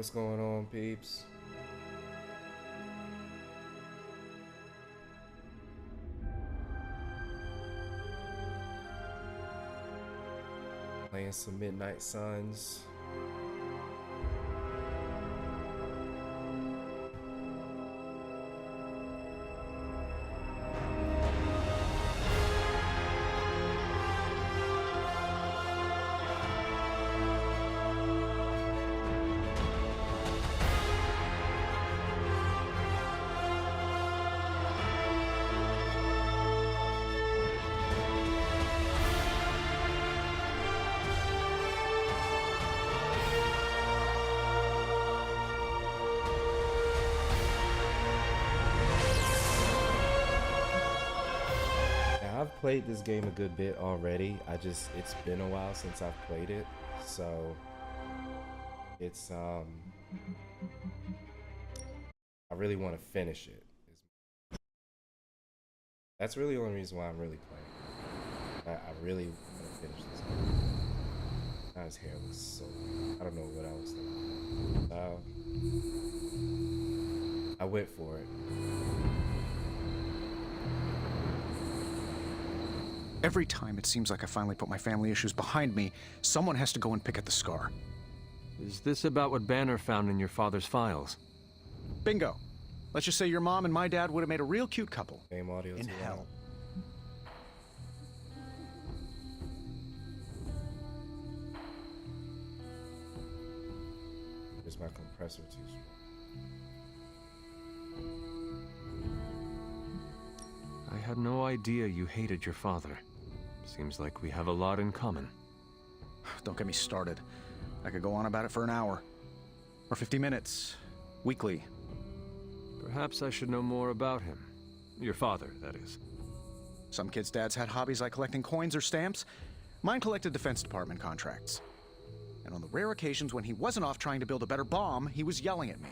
What's going on, peeps? Playing some Midnight Suns. I've played this game a good bit already. It's been a while since I've played it, so it's I really want to finish it. That's really the only reason why I'm really playing. I really want to finish this game. Now his hair looks so, I don't know what I was thinking. I went for it. Every time it seems like I finally put my family issues behind me, someone has to go and pick at the scar. Is this about what Banner found in your father's files? Bingo. Let's just say your mom and my dad would have made a real cute couple. Game audio in too hell. loud. Is my compressor too strong? I had no idea you hated your father. Seems like we have a lot in common. Don't get me started. I could go on about it for an hour. Or 50 minutes. Weekly. Perhaps I should know more about him. Your father, that is. Some kids' dads had hobbies like collecting coins or stamps. Mine collected Defense Department contracts. And on the rare occasions when he wasn't off trying to build a better bomb, he was yelling at me.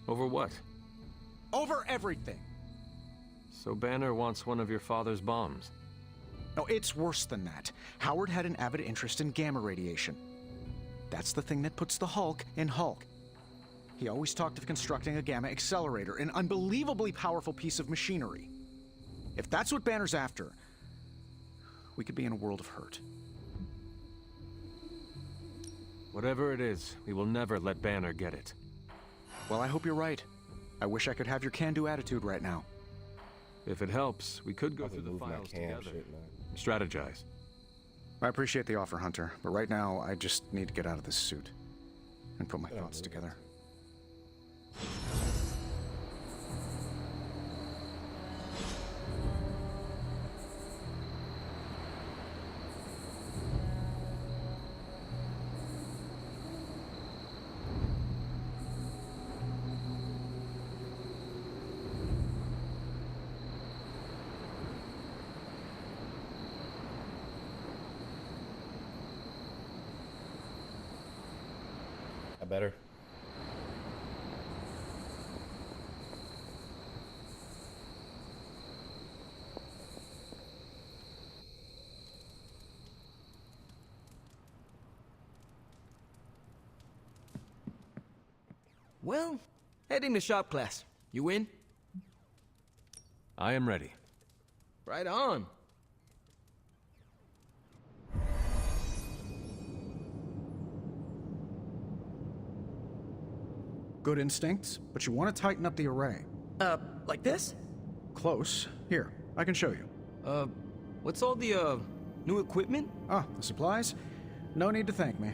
Over what? Over everything! So Banner wants one of your father's bombs. No, it's worse than that. Howard had an avid interest in gamma radiation. That's the thing that puts the Hulk in Hulk. He always talked of constructing a gamma accelerator, an unbelievably powerful piece of machinery. If that's what Banner's after, we could be in a world of hurt. Whatever it is, we will never let Banner get it. Well, I hope you're right. I wish I could have your can-do attitude right now. If it helps, we could go Probably through the move my files cam, together shouldn't I? and strategize. I appreciate the offer, Hunter, but right now, I just need to get out of this suit and put my Yeah, thoughts move it. together. I better. Well, heading to shop class. You in? I am ready. Right on. Good instincts, but you want to tighten up the array. Like this? Close. Here, I can show you. What's all the, new equipment? Ah, the supplies? No need to thank me.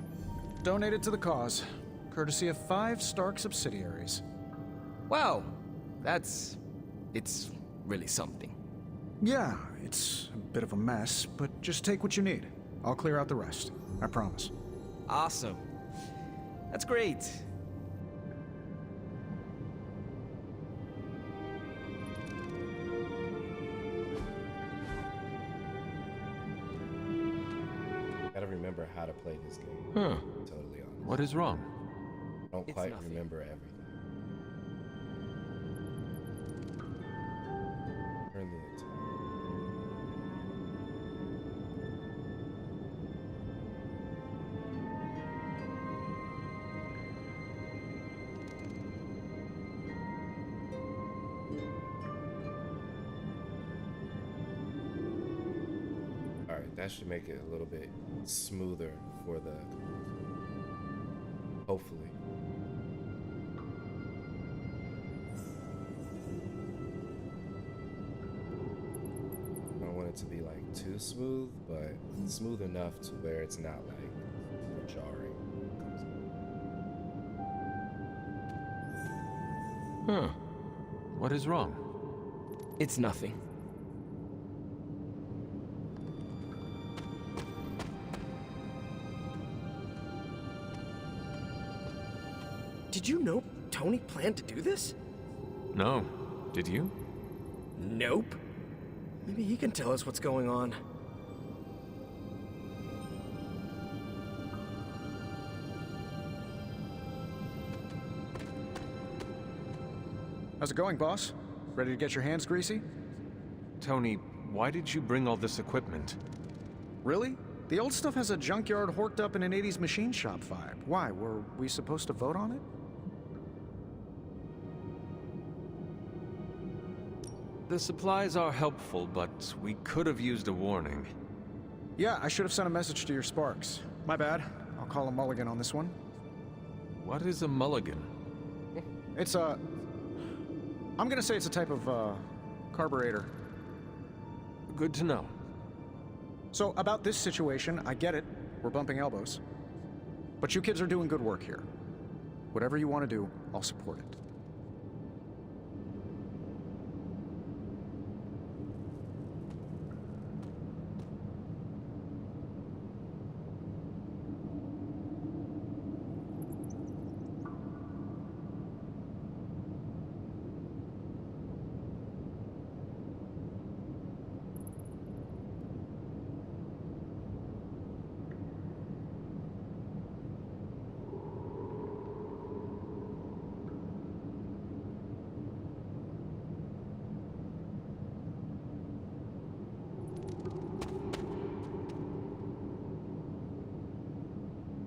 Donated to the cause, courtesy of 5 Stark subsidiaries. Wow. It's really something. Yeah, it's a bit of a mess, but just take what you need. I'll clear out the rest. I promise. Awesome. That's great. Gotta remember how to play this game. Huh. Totally honest. What is wrong? I don't It's quite nothing. remember everything. Turn the attack. That should make it a little bit smoother for the, hopefully. I don't want it to be like too smooth, but smooth enough to where it's not like jarring. Huh. What is wrong? It's nothing. Did you know Tony planned to do this? No. Did you? Nope. Maybe he can tell us what's going on. How's it going, boss? Ready to get your hands greasy? Tony, why did you bring all this equipment? Really? The old stuff has a junkyard horked up in an 80s machine shop vibe. Why? Were we supposed to vote on it? The supplies are helpful, but we could have used a warning. Yeah, I should have sent a message to your Sparks. My bad. I'll call a mulligan on this one. What is a mulligan? It's a... I'm gonna say it's a type of, carburetor. Good to know. So, about this situation, I get it. We're bumping elbows. But you kids are doing good work here. Whatever you want to do, I'll support it.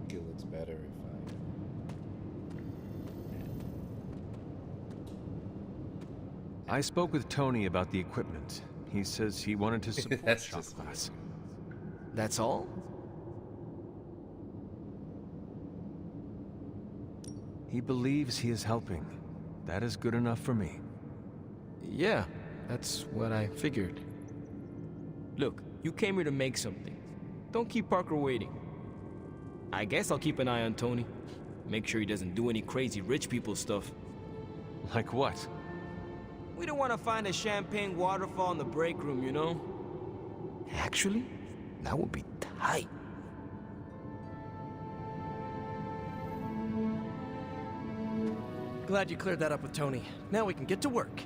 It looks better if I spoke with Tony about the equipment. He says he wanted to support That's shop just class. That's all? He believes he is helping. That is good enough for me. Yeah, that's what I figured. Look, you came here to make something. Don't keep Parker waiting. I guess I'll keep an eye on Tony. Make sure he doesn't do any crazy rich people stuff. Like what? We don't want to find a champagne waterfall in the break room, you know? Actually, that would be tight. Glad you cleared that up with Tony. Now we can get to work.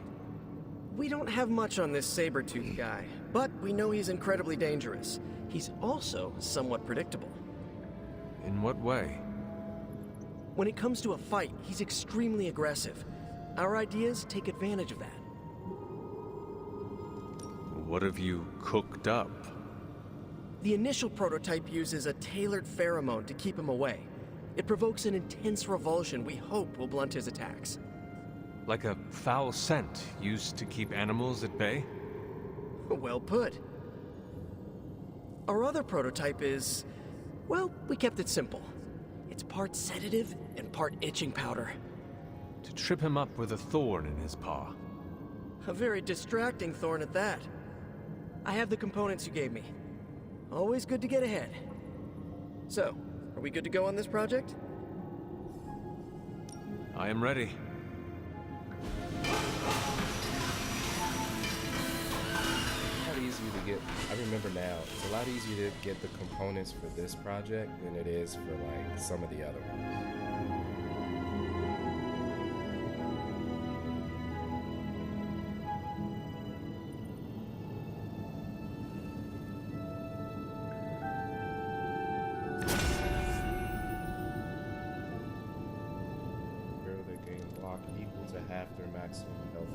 We don't have much on this Sabretooth guy, but we know he's incredibly dangerous. He's also somewhat predictable. In what way? When it comes to a fight, he's extremely aggressive. Our ideas take advantage of that. What have you cooked up? The initial prototype uses a tailored pheromone to keep him away. It provokes an intense revulsion we hope will blunt his attacks. Like a foul scent used to keep animals at bay? Well put. Our other prototype is... well, we kept it simple. It's part sedative and part itching powder. To trip him up with a thorn in his paw. A very distracting thorn at that. I have the components you gave me. Always good to get ahead. So, are we good to go on this project? I am ready. a lot easier to get. I remember now, it's a lot easier to get the components for this project than it is for like some of the other ones. Equal to half their maximum health.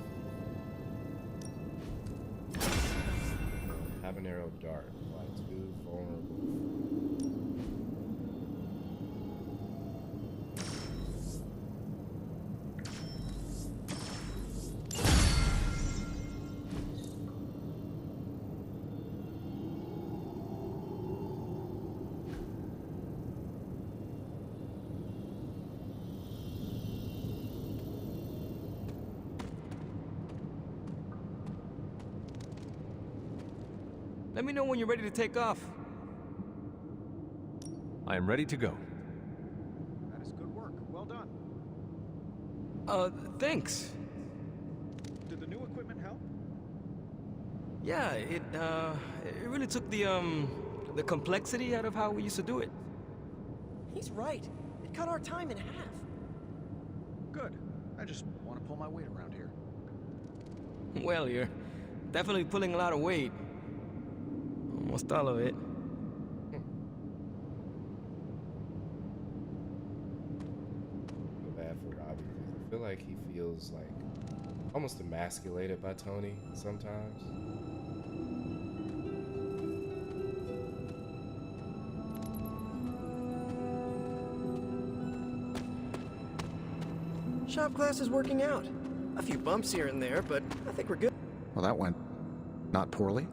Habanero Dart. Apply 2 vulnerable. Let me know when you're ready to take off. I am ready to go. That is good work. Well done. Thanks. Did the new equipment help? Yeah, it really took the complexity out of how we used to do it. He's right. It cut our time in half. Good. I just want to pull my weight around here. Well, you're definitely pulling a lot of weight. Almost all of it. Feel bad for Robbie because I feel like he feels like almost emasculated by Tony sometimes. Shop class is working out. A few bumps here and there, but I think we're good. Well, that went not poorly.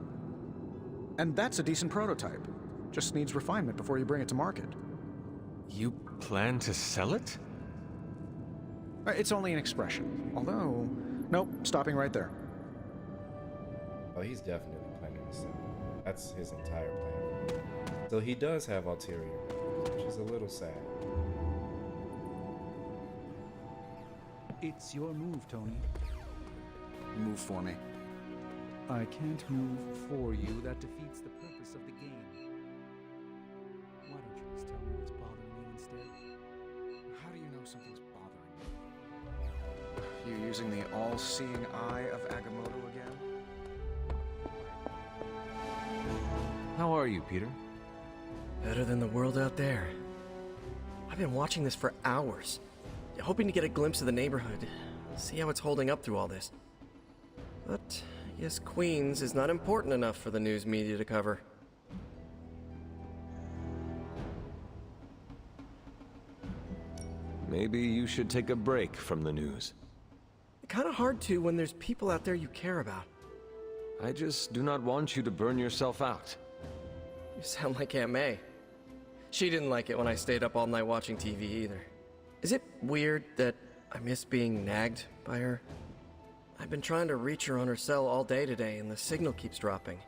And that's a decent prototype. Just needs refinement before you bring it to market. You plan to sell it? It's only an expression. Although, nope, stopping right there. Oh, he's definitely planning to sell it. That's his entire plan. So he does have ulterior motives, which is a little sad. It's your move, Tony. Move for me. I can't move for you. That defeats the purpose of the game. Why don't you just tell me what's bothering you instead? How do you know something's bothering you? You using the all-seeing eye of Agamotto again? How are you, Peter? Better than the world out there. I've been watching this for hours, hoping to get a glimpse of the neighborhood, see how it's holding up through all this. But I guess Queens is not important enough for the news media to cover. Maybe you should take a break from the news. Kind of hard to when there's people out there you care about. I just do not want you to burn yourself out. You sound like Aunt May. She didn't like it when I stayed up all night watching TV either. Is it weird that I miss being nagged by her? I've been trying to reach her on her cell all day today, and the signal keeps dropping.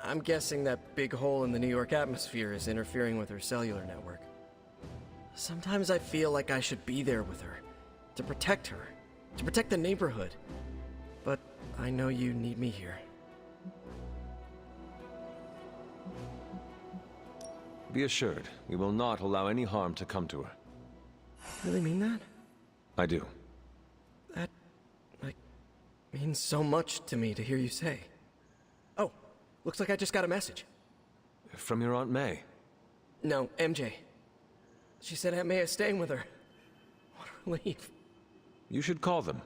I'm guessing that big hole in the New York atmosphere is interfering with her cellular network. Sometimes I feel like I should be there with her, to protect her, to protect the neighborhood. But I know you need me here. Be assured, we will not allow any harm to come to her. You really mean that? I do. That, means so much to me to hear you say. Oh, looks like I just got a message. From your Aunt May. No, MJ. She said Aunt May is staying with her. What a relief. You should call them.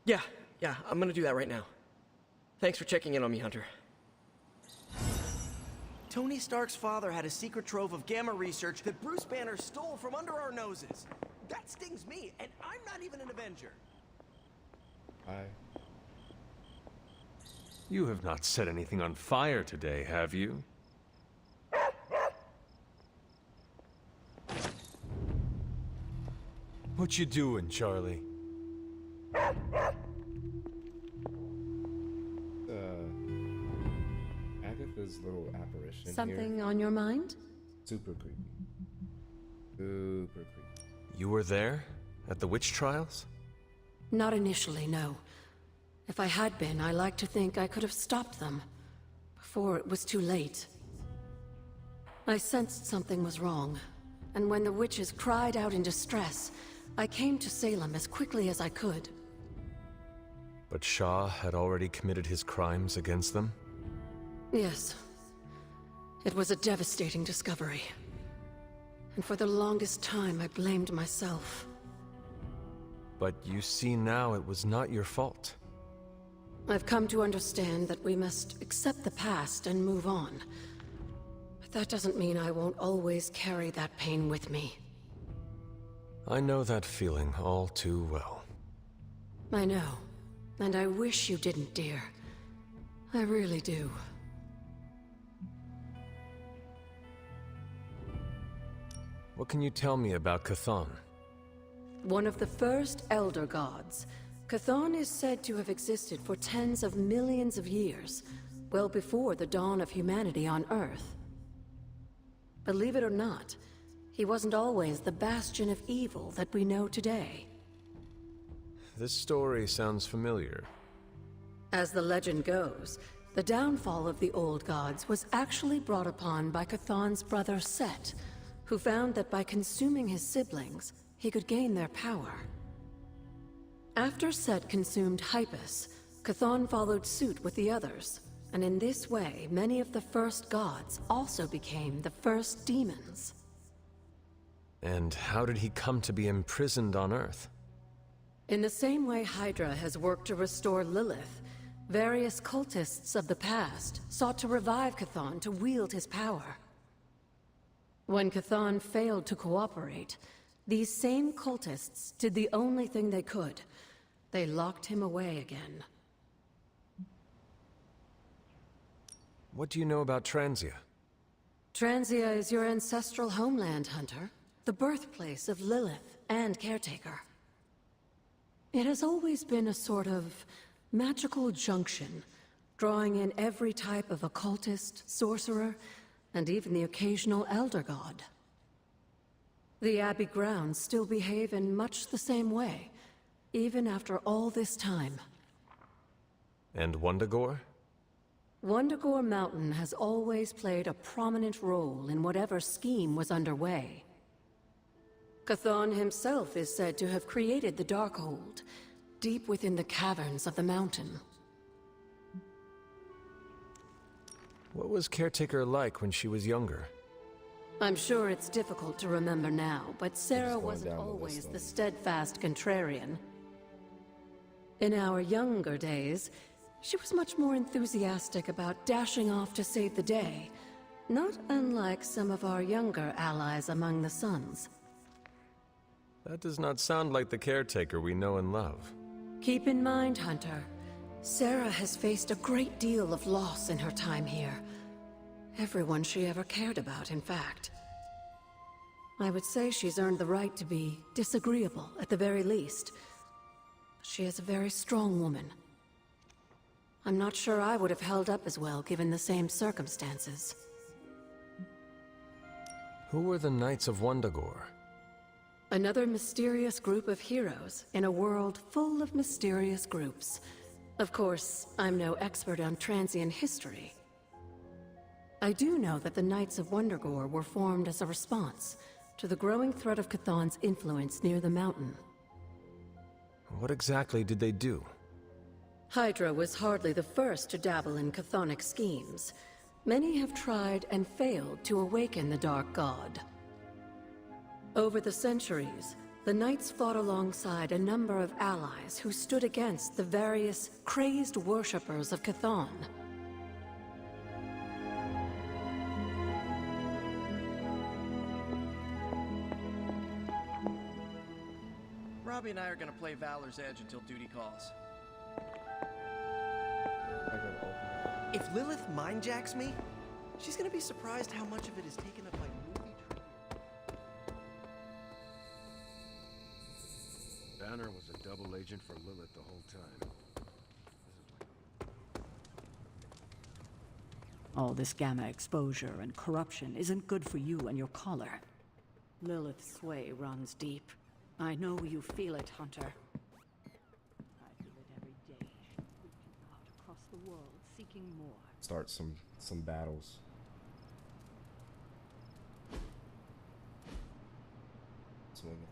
Yeah, I'm gonna do that right now. Thanks for checking in on me, Hunter. Tony Stark's father had a secret trove of gamma research that Bruce Banner stole from under our noses. That stings me, and I'm not even an Avenger. You have not set anything on fire today, have you? What you doing, Charlie? Agatha's little apparition Something here. on your mind? Super creepy. Super creepy. You were there? At the witch trials? Not initially, no. If I had been, I like to think I could have stopped them before it was too late. I sensed something was wrong, and when the witches cried out in distress, I came to Salem as quickly as I could. But Shah had already committed his crimes against them? Yes. It was a devastating discovery. And for the longest time, I blamed myself. But you see now it was not your fault. I've come to understand that we must accept the past and move on. But that doesn't mean I won't always carry that pain with me. I know that feeling all too well. I know. And I wish you didn't, dear. I really do. What can you tell me about Chthon? One of the first Elder Gods, Chthon is said to have existed for tens of millions of years, well before the dawn of humanity on Earth. Believe it or not, he wasn't always the bastion of evil that we know today. This story sounds familiar. As the legend goes, the downfall of the old gods was actually brought upon by Chthon's brother Set, who found that by consuming his siblings, he could gain their power. After Set consumed Hypus, Chthon followed suit with the others, and in this way, many of the first gods also became the first demons. And how did he come to be imprisoned on Earth? In the same way Hydra has worked to restore Lilith, various cultists of the past sought to revive Chthon to wield his power. When Chthon failed to cooperate, these same cultists did the only thing they could. They locked him away again. What do you know about Transia? Transia is your ancestral homeland, Hunter. The birthplace of Lilith and Caretaker. It has always been a sort of magical junction, drawing in every type of occultist, sorcerer, and even the occasional elder god. The Abbey grounds still behave in much the same way, even after all this time. And Wundagore? Wundagore Mountain has always played a prominent role in whatever scheme was underway. Chthon himself is said to have created the Darkhold, deep within the caverns of the mountain. What was Caretaker like when she was younger? I'm sure it's difficult to remember now, but Sarah going wasn't down the always list the of- steadfast contrarian. In our younger days, she was much more enthusiastic about dashing off to save the day, not unlike some of our younger allies among the Suns. That does not sound like the Caretaker we know and love. Keep in mind, Hunter, Sarah has faced a great deal of loss in her time here. Everyone she ever cared about, in fact. I would say she's earned the right to be disagreeable, at the very least. She is a very strong woman. I'm not sure I would have held up as well given the same circumstances. Who were the Knights of Wundagore? Another mysterious group of heroes in a world full of mysterious groups. Of course, I'm no expert on Transian history. I do know that the Knights of Wundagore were formed as a response to the growing threat of Chthon's influence near the mountain. What exactly did they do? Hydra was hardly the first to dabble in chthonic schemes. Many have tried and failed to awaken the Dark God. Over the centuries, the Knights fought alongside a number of allies who stood against the various crazed worshippers of Chthon. Robbie and I are gonna play Valor's Edge until duty calls. I gotta open it. If Lilith mindjacks me, she's gonna be surprised how much of it is taken up by movie trivia. Banner was a double agent for Lilith the whole time. All this gamma exposure and corruption isn't good for you and your collar. Lilith's sway runs deep. I know you feel it, Hunter. I feel it every day, reaching out across the world, seeking more. Start some battles. Swing it.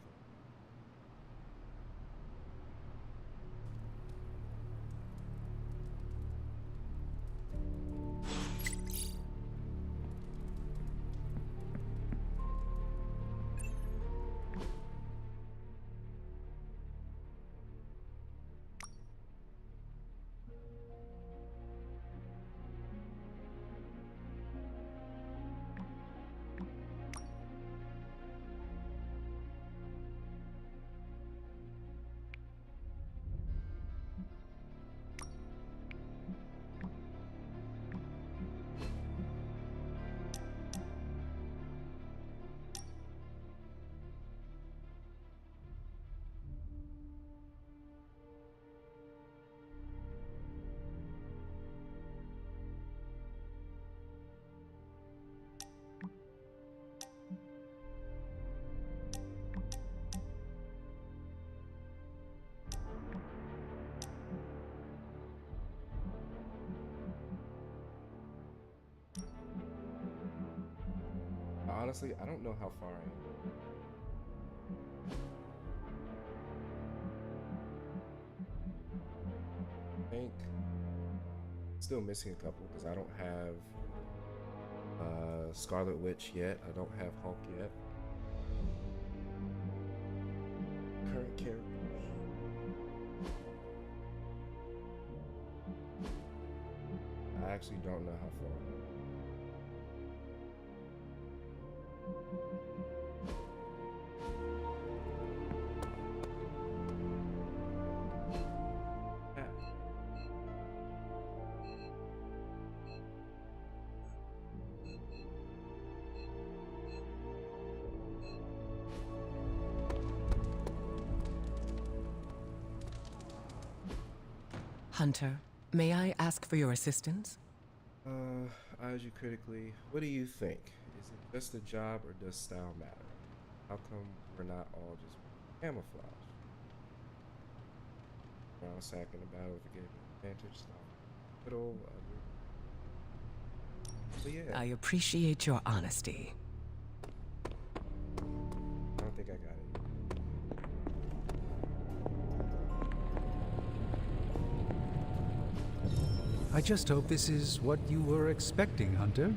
honestly, I don't know how far I am. I think still missing a couple because I don't have Scarlet Witch yet. I don't have Hulk yet. Current characters. I actually don't know how far. Hunter, may I ask for your assistance? Eyes you critically. What do you think? Is it just a job or does style matter? How come we're not all just camouflage? Around sacking about over giving advantage style. Little, but yeah. I appreciate your honesty. I don't think I got it. I just hope this is what you were expecting, Hunter.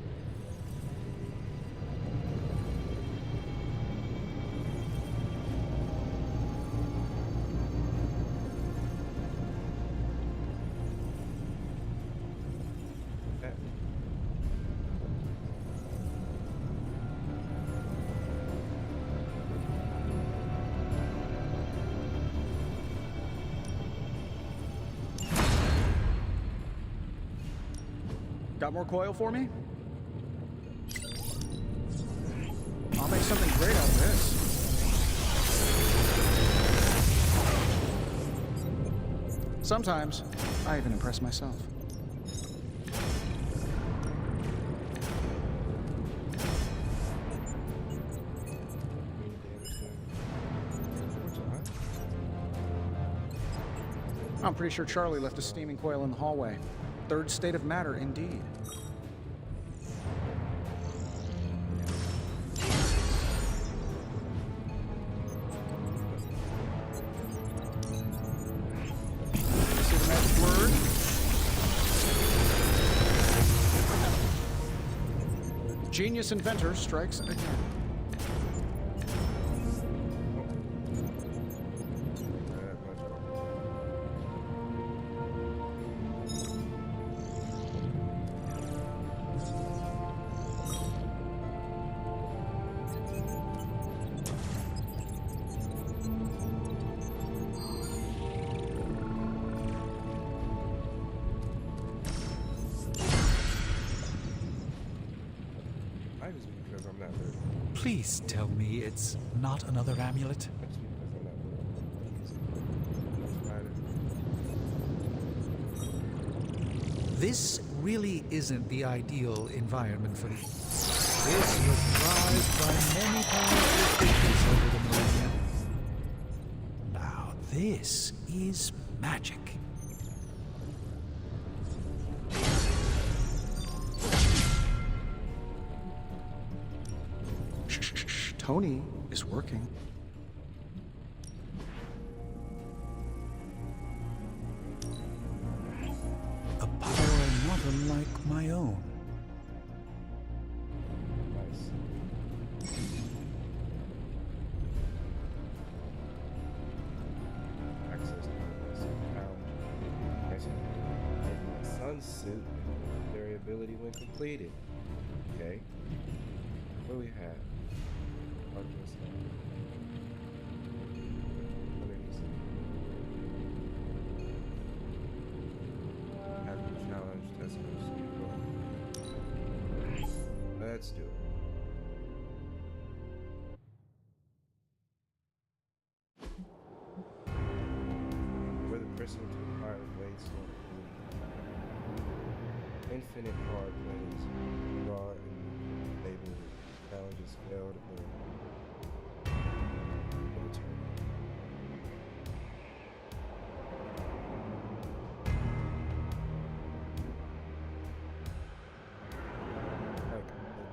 Got more coil for me? I'll make something great out of this. Sometimes, I even impress myself. I'm pretty sure Charlie left a steaming coil in the hallway. Third state of matter, indeed. See the magic word? Genius inventor strikes again. Please tell me it's not another amulet. This really isn't the ideal environment for these. This was prized by many powerful creatures over the millennia. Now this is magic. Tony is working. A power not unlike my own. Nice. Access to this pound. Sun suit variability when completed. Okay. What do we have? Let's do it. Where the crystal to acquire blades infinite hard blades raw and label challenges failed of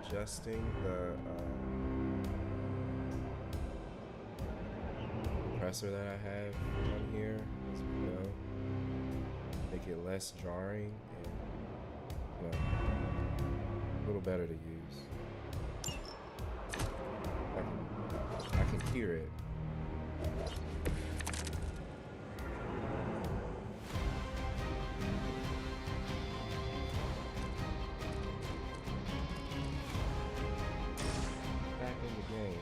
adjusting the compressor that I have on here, as we know, make it less jarring and, you know, a little better to use. I can hear it. Back in the game.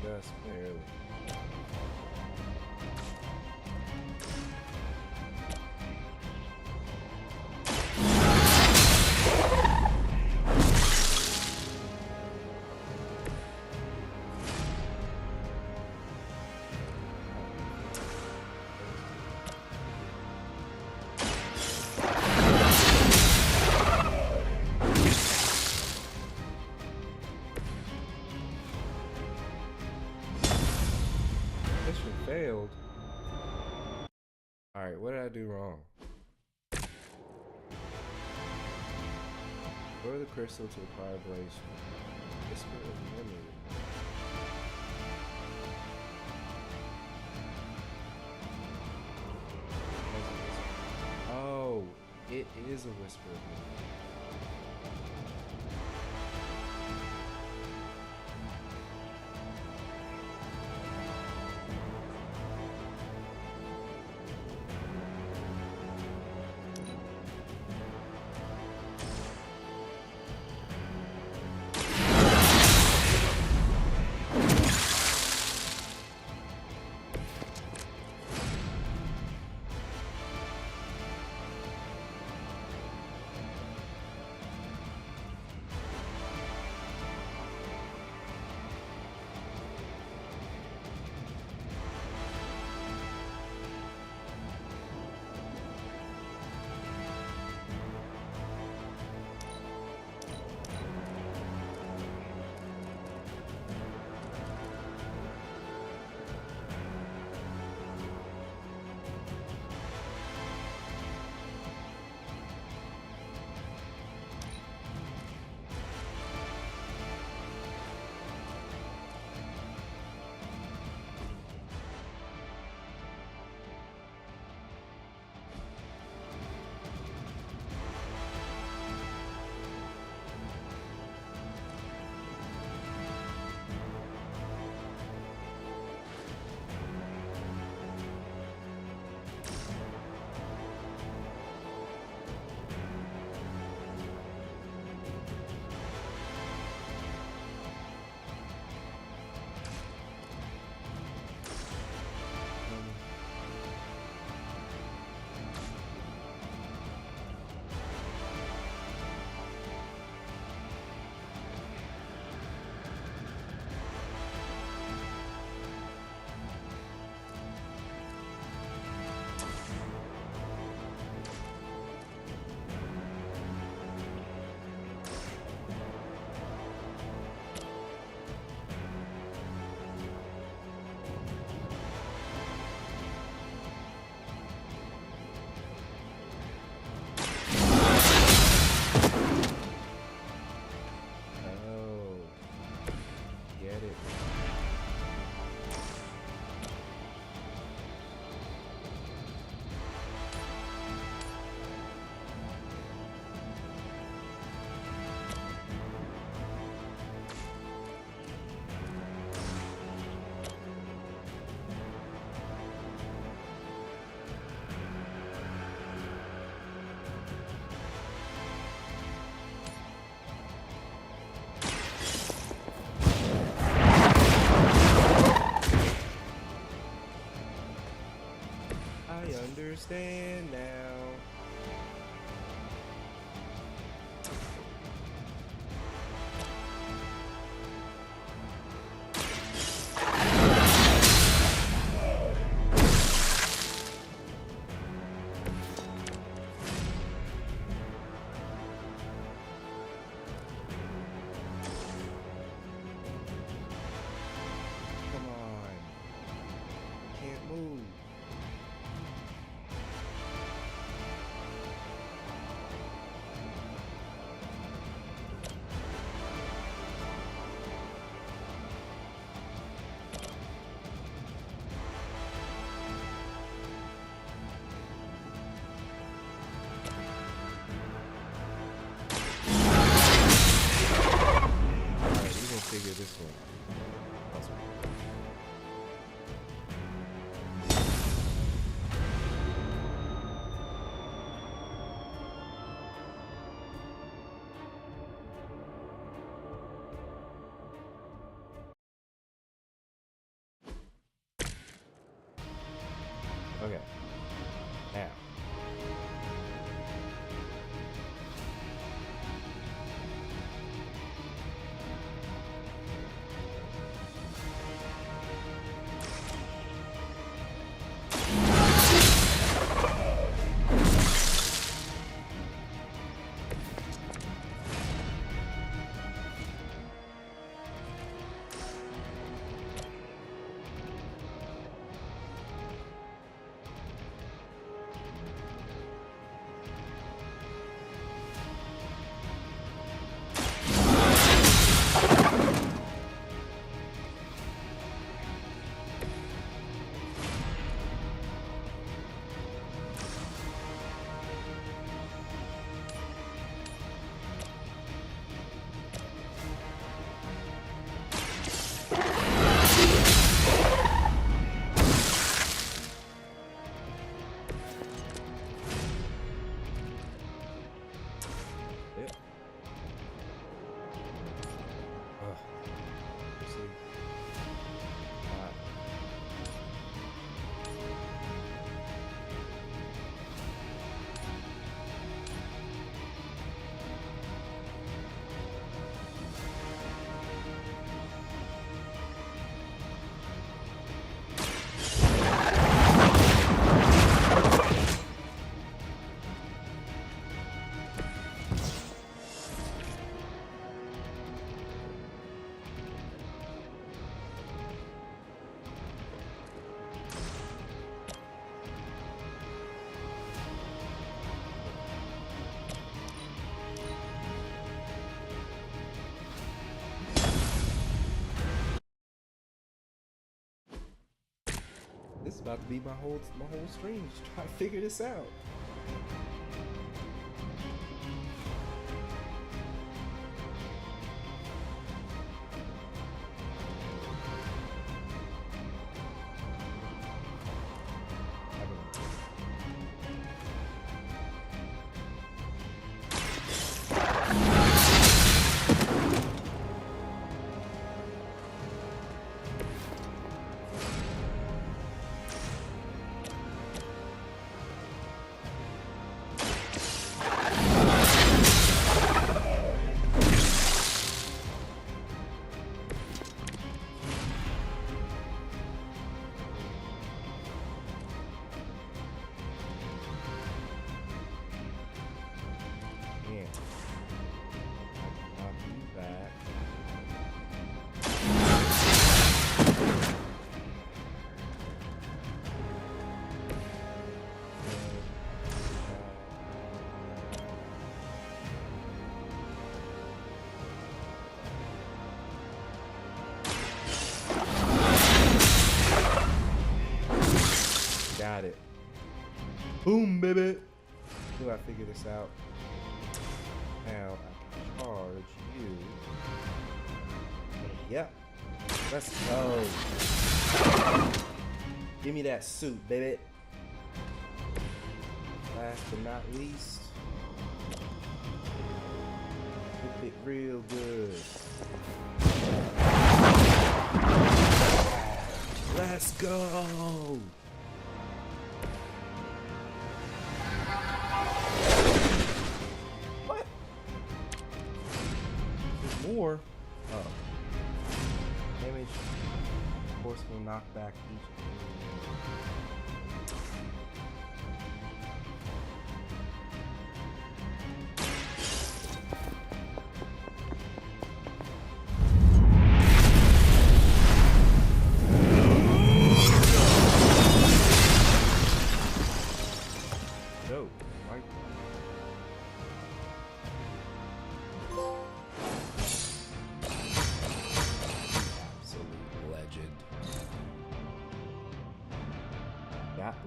Just barely. Mission failed. Alright, what did I do wrong? Throw the crystal to acquire Blaze. Whisper of memory. Oh, it is a whisper of memory. understand now. Now. This is about to be my whole stream. Just try to figure this out. Got it. Boom, baby. Do I figure this out? Now I can charge you. Yep. Let's go. Give me that suit, baby. Last but not least, whip it real good. Let's go. What? There's more. Oh. Damage. Forceful knockback each.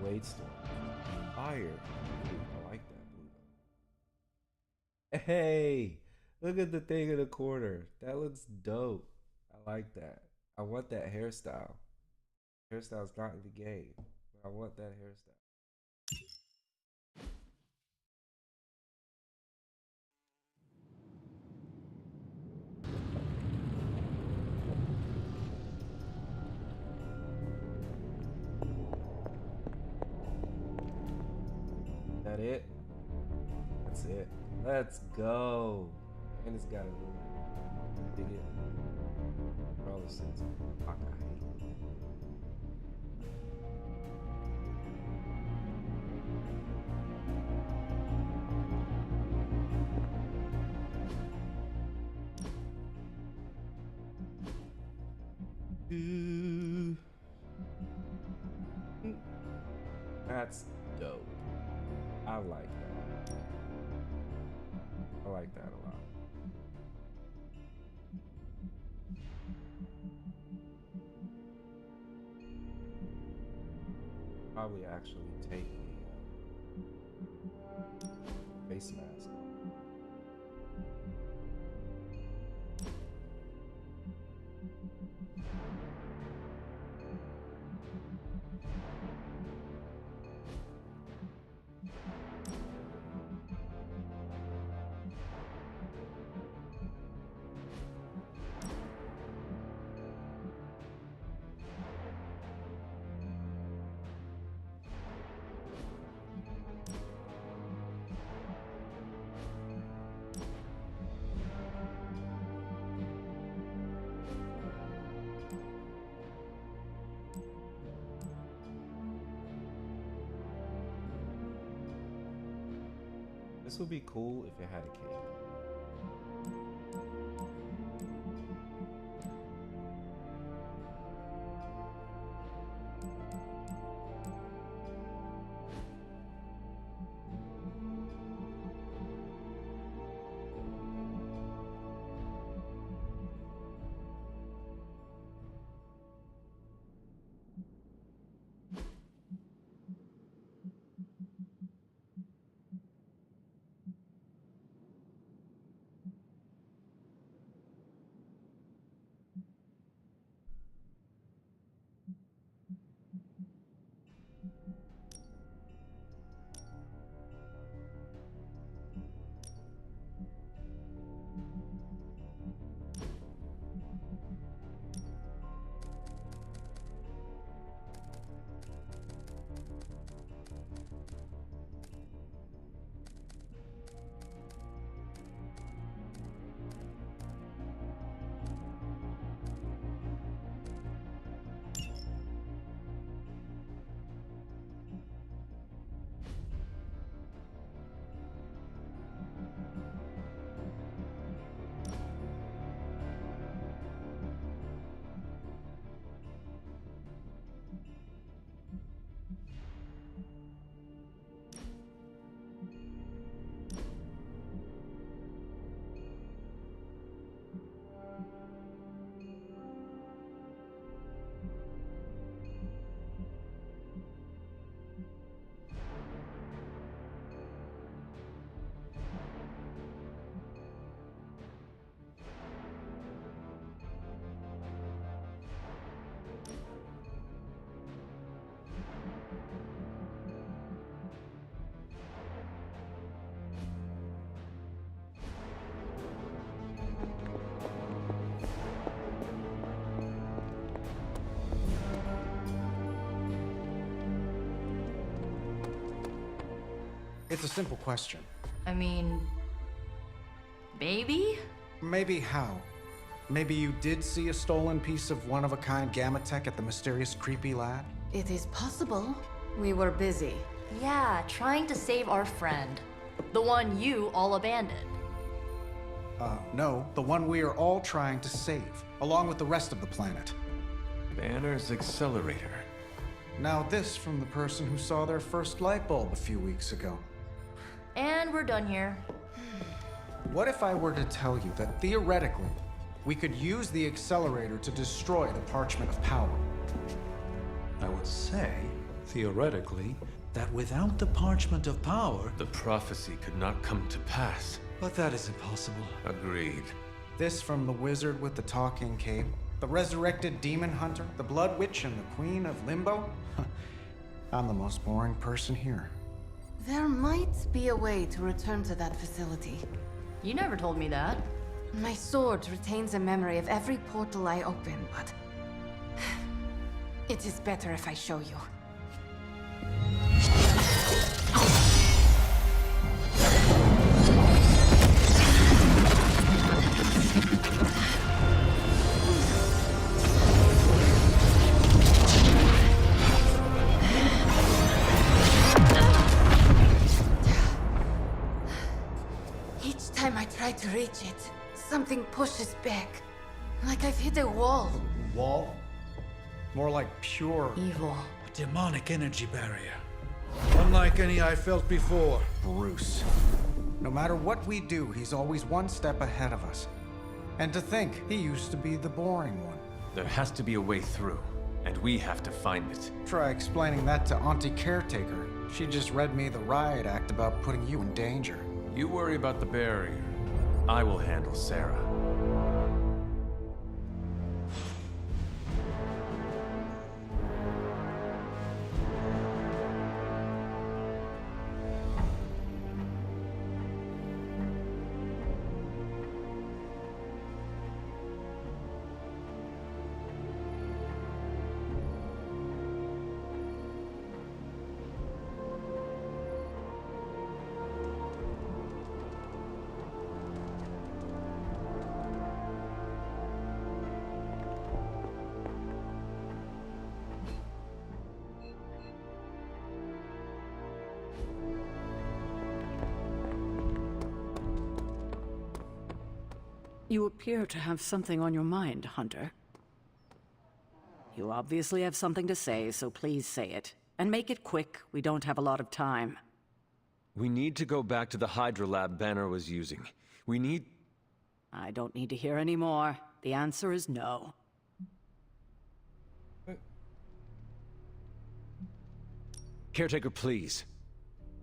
Blade Storm. Fire. Ooh, I like that blue. Hey, look at the thing in the corner. That looks dope. I like that. I want that hairstyle. Hairstyle's not in the game, but I want that hairstyle. that it? That's it. Let's go. And it's got a little dig it. For all the sense. Fuck, I hate it. That's dope. I like that. I like that a lot. Probably actually take the face mask off. This would be cool if it had a cape. It's a simple question. I mean, maybe? Maybe how? Maybe you did see a stolen piece of one-of-a-kind gamma tech at the mysterious creepy lab? It is possible. We were busy. Yeah, trying to save our friend. The one you all abandoned. No, the one we are all trying to save, along with the rest of the planet. Banner's accelerator. Now this from the person who saw their first light bulb a few weeks ago. And we're done here. What if I were to tell you that theoretically, we could use the accelerator to destroy the Parchment of Power? I would say, theoretically, that without the Parchment of Power... The prophecy could not come to pass. But that is impossible. Agreed. This from the wizard with the talking cape, the resurrected demon hunter, the blood witch, and the queen of limbo? I'm the most boring person here. There might be a way to return to that facility. You never told me that. My sword retains a memory of every portal I open, but... it is better if I show you. try to reach it, something pushes back. Like I've hit a wall. Wall? More like pure Evil. A demonic energy barrier. Unlike any I felt before. Bruce. No matter what we do, he's always one step ahead of us. And to think, he used to be the boring one. There has to be a way through, and we have to find it. Try explaining that to Auntie Caretaker. She just read me the riot act about putting you in danger. You worry about the barrier. I will handle Sarah. You appear to have something on your mind, Hunter. You obviously have something to say, so please say it. And make it quick. We don't have a lot of time. We need to go back to the Hydra lab Banner was using. We need... I don't need to hear any more. The answer is no. Caretaker, please.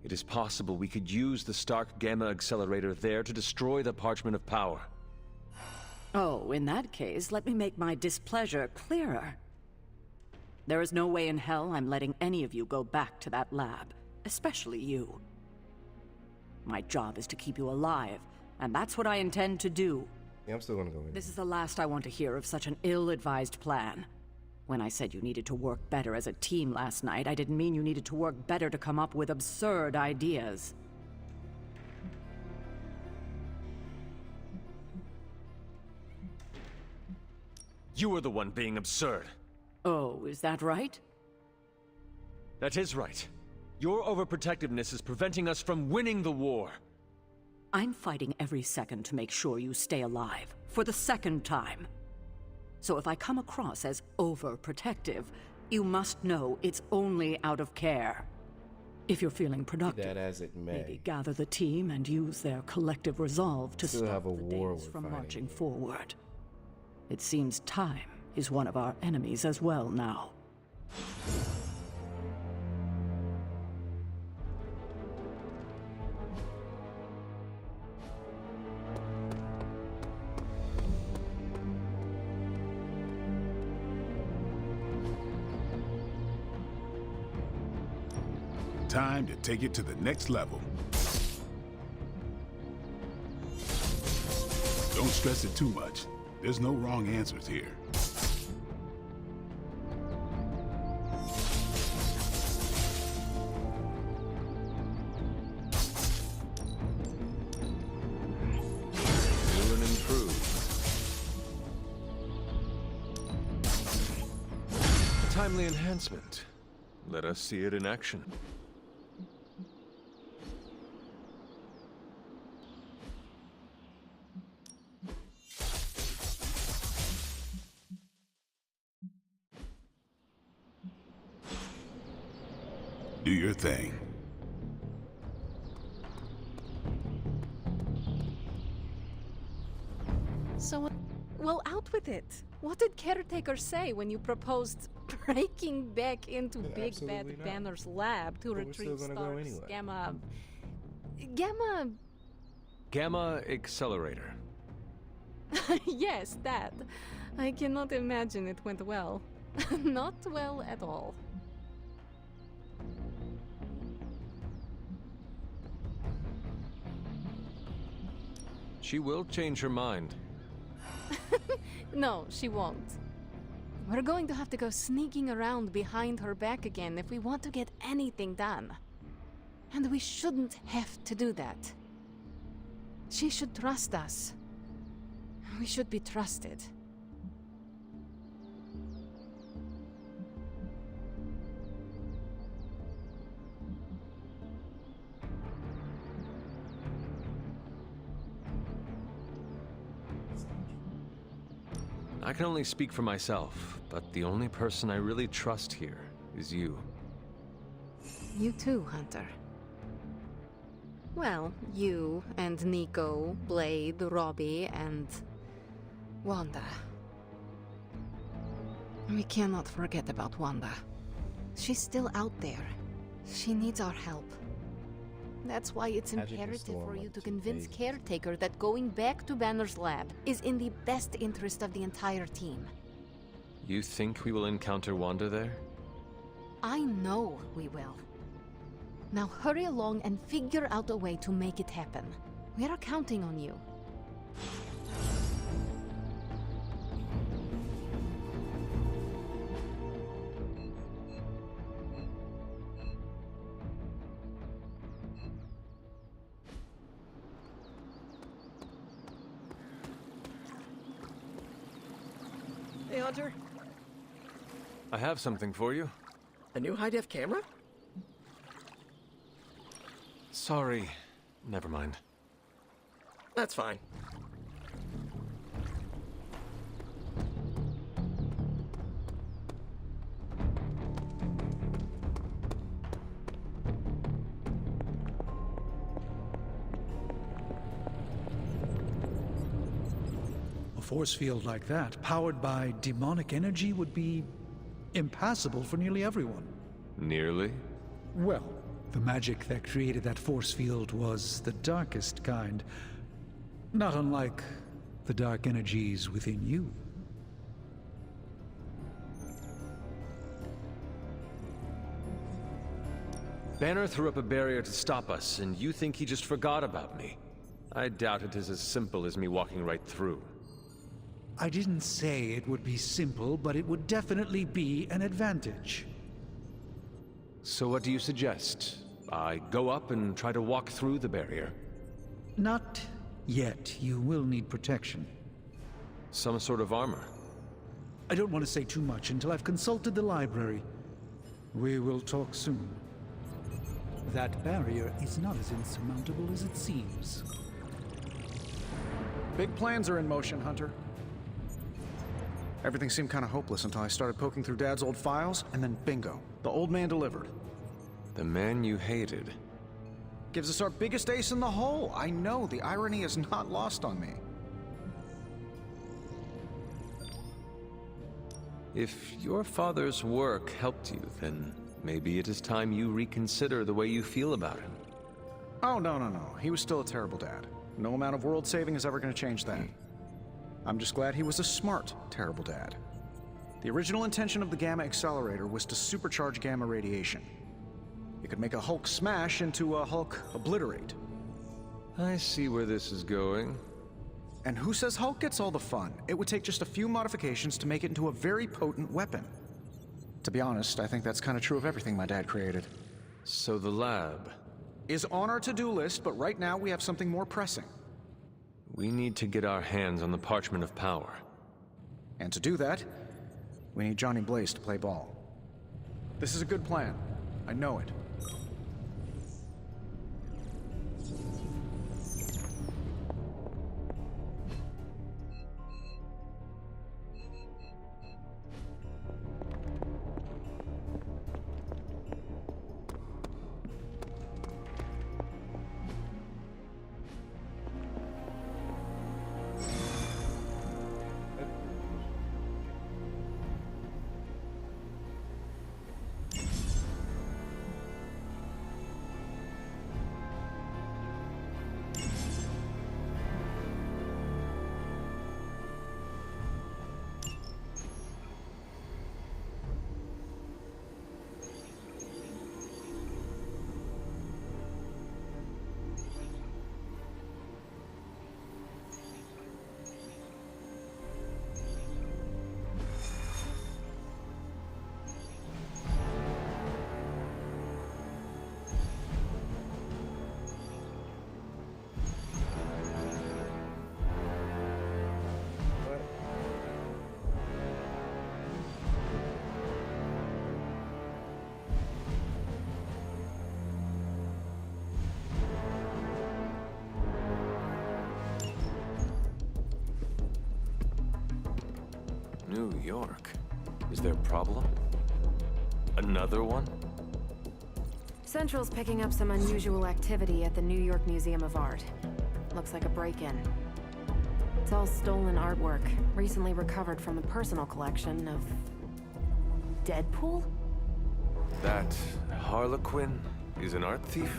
It is possible we could use the Stark Gamma Accelerator there to destroy the Parchment of Power. Oh, in that case, let me make my displeasure clearer. There is no way in hell I'm letting any of you go back to that lab, especially you. My job is to keep you alive, and that's what I intend to do. Yeah, I'm still gonna go in. This is the last I want to hear of such an ill-advised plan. When I said you needed to work better as a team last night, I didn't mean you needed to work better to come up with absurd ideas. You are the one being absurd. Oh, is that right? That is right. Your overprotectiveness is preventing us from winning the war. I'm fighting every second to make sure you stay alive, for the second time. So if I come across as overprotective, you must know it's only out of care. If you're feeling productive, that as it may. Maybe gather the team and use their collective resolve to Still stop have a the war days we're from fighting. marching forward. It seems time is one of our enemies as well now. Time to take it to the next level. Don't stress it too much. There's no wrong answers here. New and improved. A timely enhancement. Let us see it in action. Do your thing. So, well, out with it. What did Caretaker say when you proposed breaking back into Big Absolutely Bad not. Banner's lab to But we're retrieve still gonna go Stark's anyway. Gamma... Gamma Accelerator. Yes, that. I cannot imagine it went well. Not well at all. She will change her mind. No, she won't. We're going to have to go sneaking around behind her back again if we want to get anything done. And we shouldn't have to do that. She should trust us. We should be trusted. I can only speak for myself, but the only person I really trust here is you. You too, Hunter. Well, you and Nico, Blade, Robbie, and Wanda. We cannot forget about Wanda. She's still out there. She needs our help. That's why it's imperative for you to convince Caretaker that going back to Banner's lab is in the best interest of the entire team. You think we will encounter Wanda there? I know we will. Now hurry along and figure out a way to make it happen. We are counting on you. Hey, Hunter. I have something for you. A new high-def camera? Sorry. Never mind. That's fine. A force field like that, powered by demonic energy, would be impassable for nearly everyone. Nearly? Well, the magic that created that force field was the darkest kind. Not unlike the dark energies within you. Banner threw up a barrier to stop us, and you think he just forgot about me? I doubt it is as simple as me walking right through. I didn't say it would be simple, but it would definitely be an advantage. So what do you suggest? I go up and try to walk through the barrier? Not yet. You will need protection. Some sort of armor? I don't want to say too much until I've consulted the library. We will talk soon. That barrier is not as insurmountable as it seems. Big plans are in motion, Hunter. Everything seemed kind of hopeless until I started poking through Dad's old files, and then bingo, the old man delivered. The man you hated. Gives us our biggest ace in the hole. I know, the irony is not lost on me. If your father's work helped you, then maybe it is time you reconsider the way you feel about him. Oh, no. He was still a terrible dad. No amount of world saving is ever going to change that. I'm just glad he was a smart, terrible dad. The original intention of the Gamma Accelerator was to supercharge gamma radiation. It could make a Hulk smash into a Hulk obliterate. I see where this is going. And who says Hulk gets all the fun? It would take just a few modifications to make it into a very potent weapon. To be honest, I think that's kind of true of everything my dad created. So the lab is on our to-do list, but right now we have something more pressing. We need to get our hands on the Parchment of Power. And to do that, we need Johnny Blaze to play ball. This is a good plan. I know it. New York. Is there a problem? Another one? Central's picking up some unusual activity at the New York Museum of Art. Looks like a break-in. It's all stolen artwork, recently recovered from the personal collection of... Deadpool? That Harlequin is an art thief?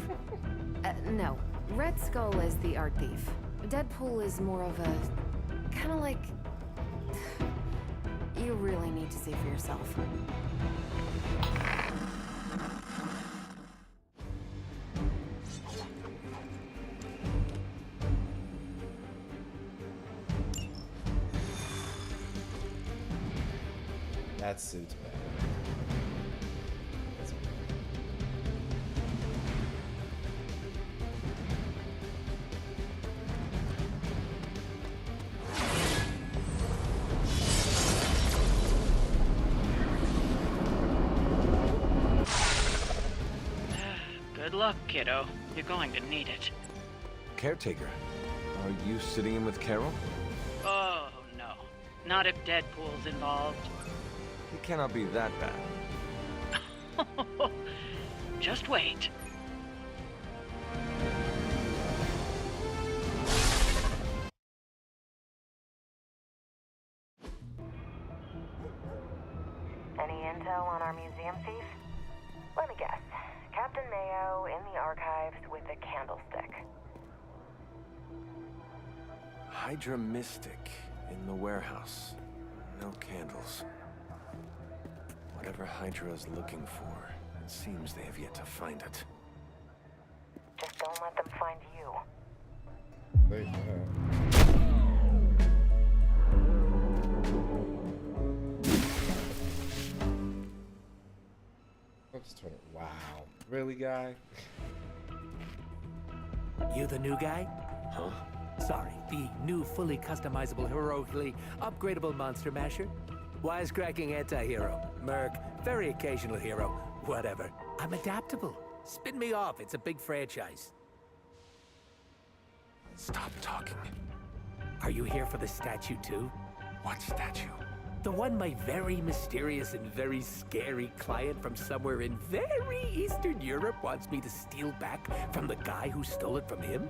No. Red Skull is the art thief. Deadpool is more of a... kinda like... You really need to see for yourself. That suit's bad. That's Good luck, kiddo. You're going to need it. Caretaker, are you sitting in with Carol? Oh, no. Not if Deadpool's involved. It cannot be that bad. Just wait. Any intel on our museum thief? Let me guess. Captain Mayo in the archives with a candlestick. Hydra Mystic in the warehouse. No candles. Whatever Hydra is looking for, it seems they have yet to find it. Just don't let them find you. Wait, Let's turn it. Wow. Really, guy? You the new guy? Huh? Sorry, the new fully customizable, heroically upgradable monster masher? Wisecracking anti-hero. Merc, very occasional hero. Whatever. I'm adaptable. Spin me off, it's a big franchise. Stop talking. Are you here for the statue too? What statue? The one my very mysterious and very scary client from somewhere in very Eastern Europe wants me to steal back from the guy who stole it from him?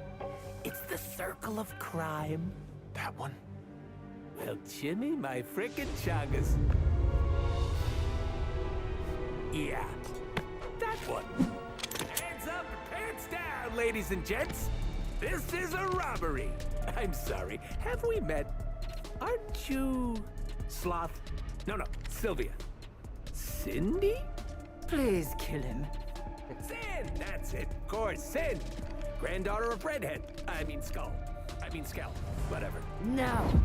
It's the Circle of Crime. That one? Well, Jimmy, my frickin' chungus. Yeah, that one. Hands up and pants down, ladies and gents. This is a robbery. I'm sorry, have we met? Aren't you... Sloth? No, Sylvia. Cindy? Please kill him. Sin, that's it. Of course, Sin. Granddaughter of Redhead. I mean Skull. Whatever. No.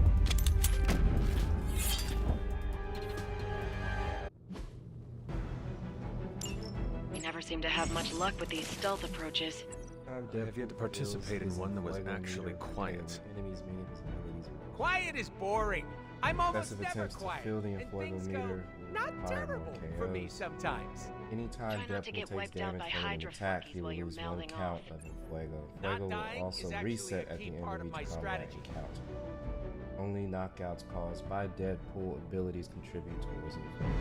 We never seem to have much luck with these stealth approaches. I have yet to participate in one that was actually quiet. Quiet is boring. I'm almost Excessive never attempts to quiet. fill the And inflatable things go meter not will require terrible more for me KOs. sometimes. Anytime Try not to Deadpool get takes wiped out damage by from an Hydra attack, flunkies he will while you're lose one mouthing count off. of Infuego. Not Infuego dying will also is actually reset a at the key end part of of each my combat strategy. encounter. Only knockouts caused by Deadpool abilities contribute towards Infuego.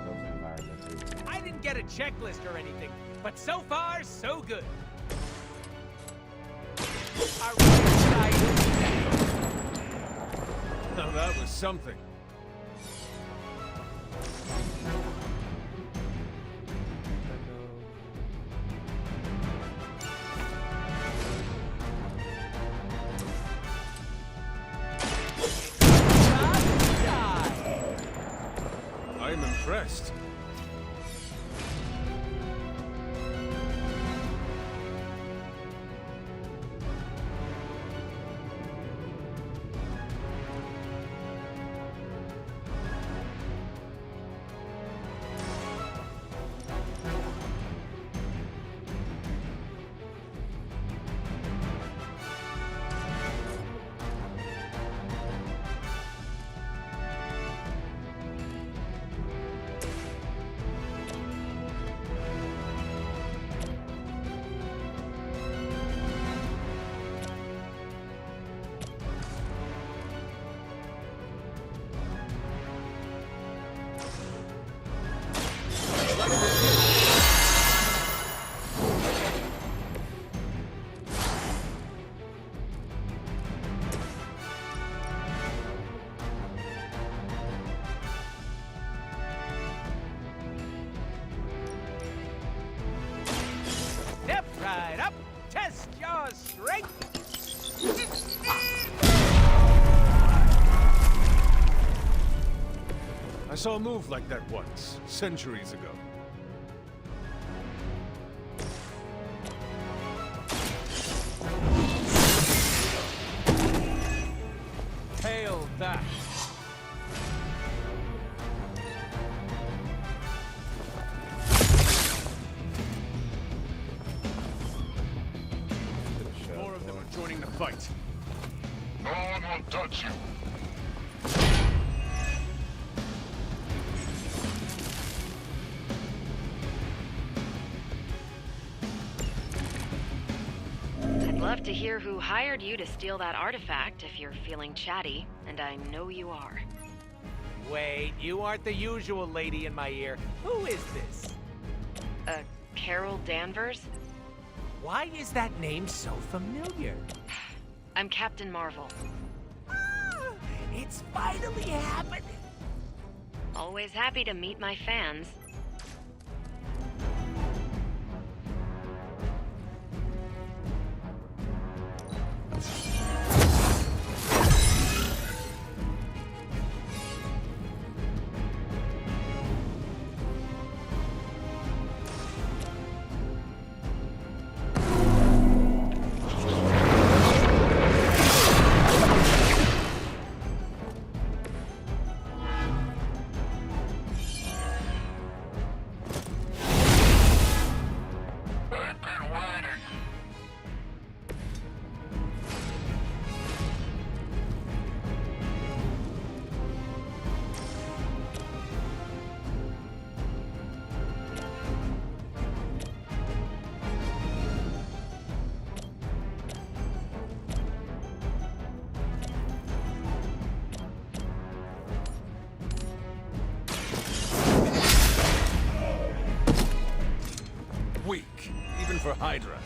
Those environmental I didn't get a checklist or anything, but so far, so good. Are we excited? Now that was something. I'm impressed. Test your strength! I saw a move like that once, centuries ago. Hail that! More of them are joining the fight. No one will touch you. I'd love to hear who hired you to steal that artifact if you're feeling chatty, and I know you are. Wait, you aren't the usual lady in my ear. Who is this? Carol Danvers? Why is that name so familiar? I'm Captain Marvel. Ah, it's finally happening! Always happy to meet my fans. Weak, even for Hydra.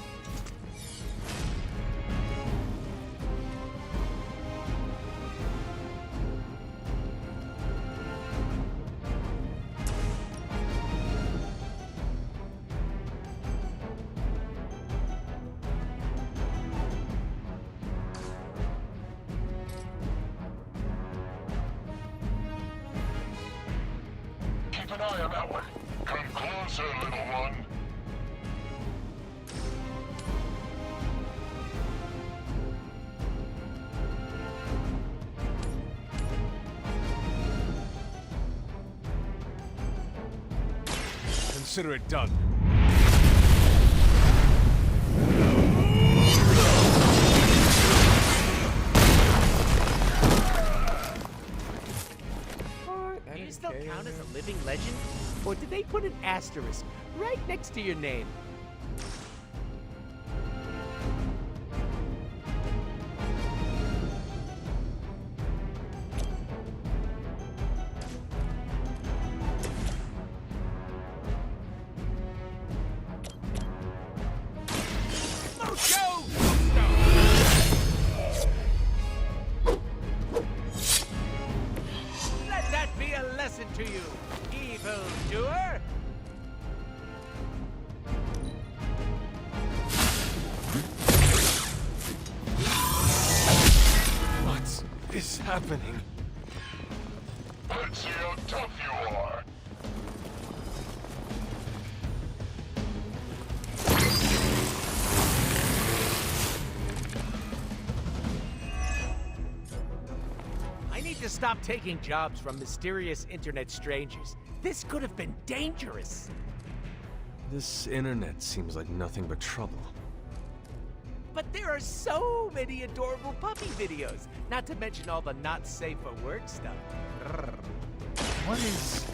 Keep an eye on that one. Come closer, little one. Consider it done. Do you still count as a living legend? Or did they put an asterisk right next to your name? Let that be a lesson to you, evil doer! What is happening? Let's see how tough you are. I need to stop taking jobs from mysterious internet strangers. This could have been dangerous. This internet seems like nothing but trouble. But there are so many adorable puppy videos, not to mention all the not safe for work stuff. What is...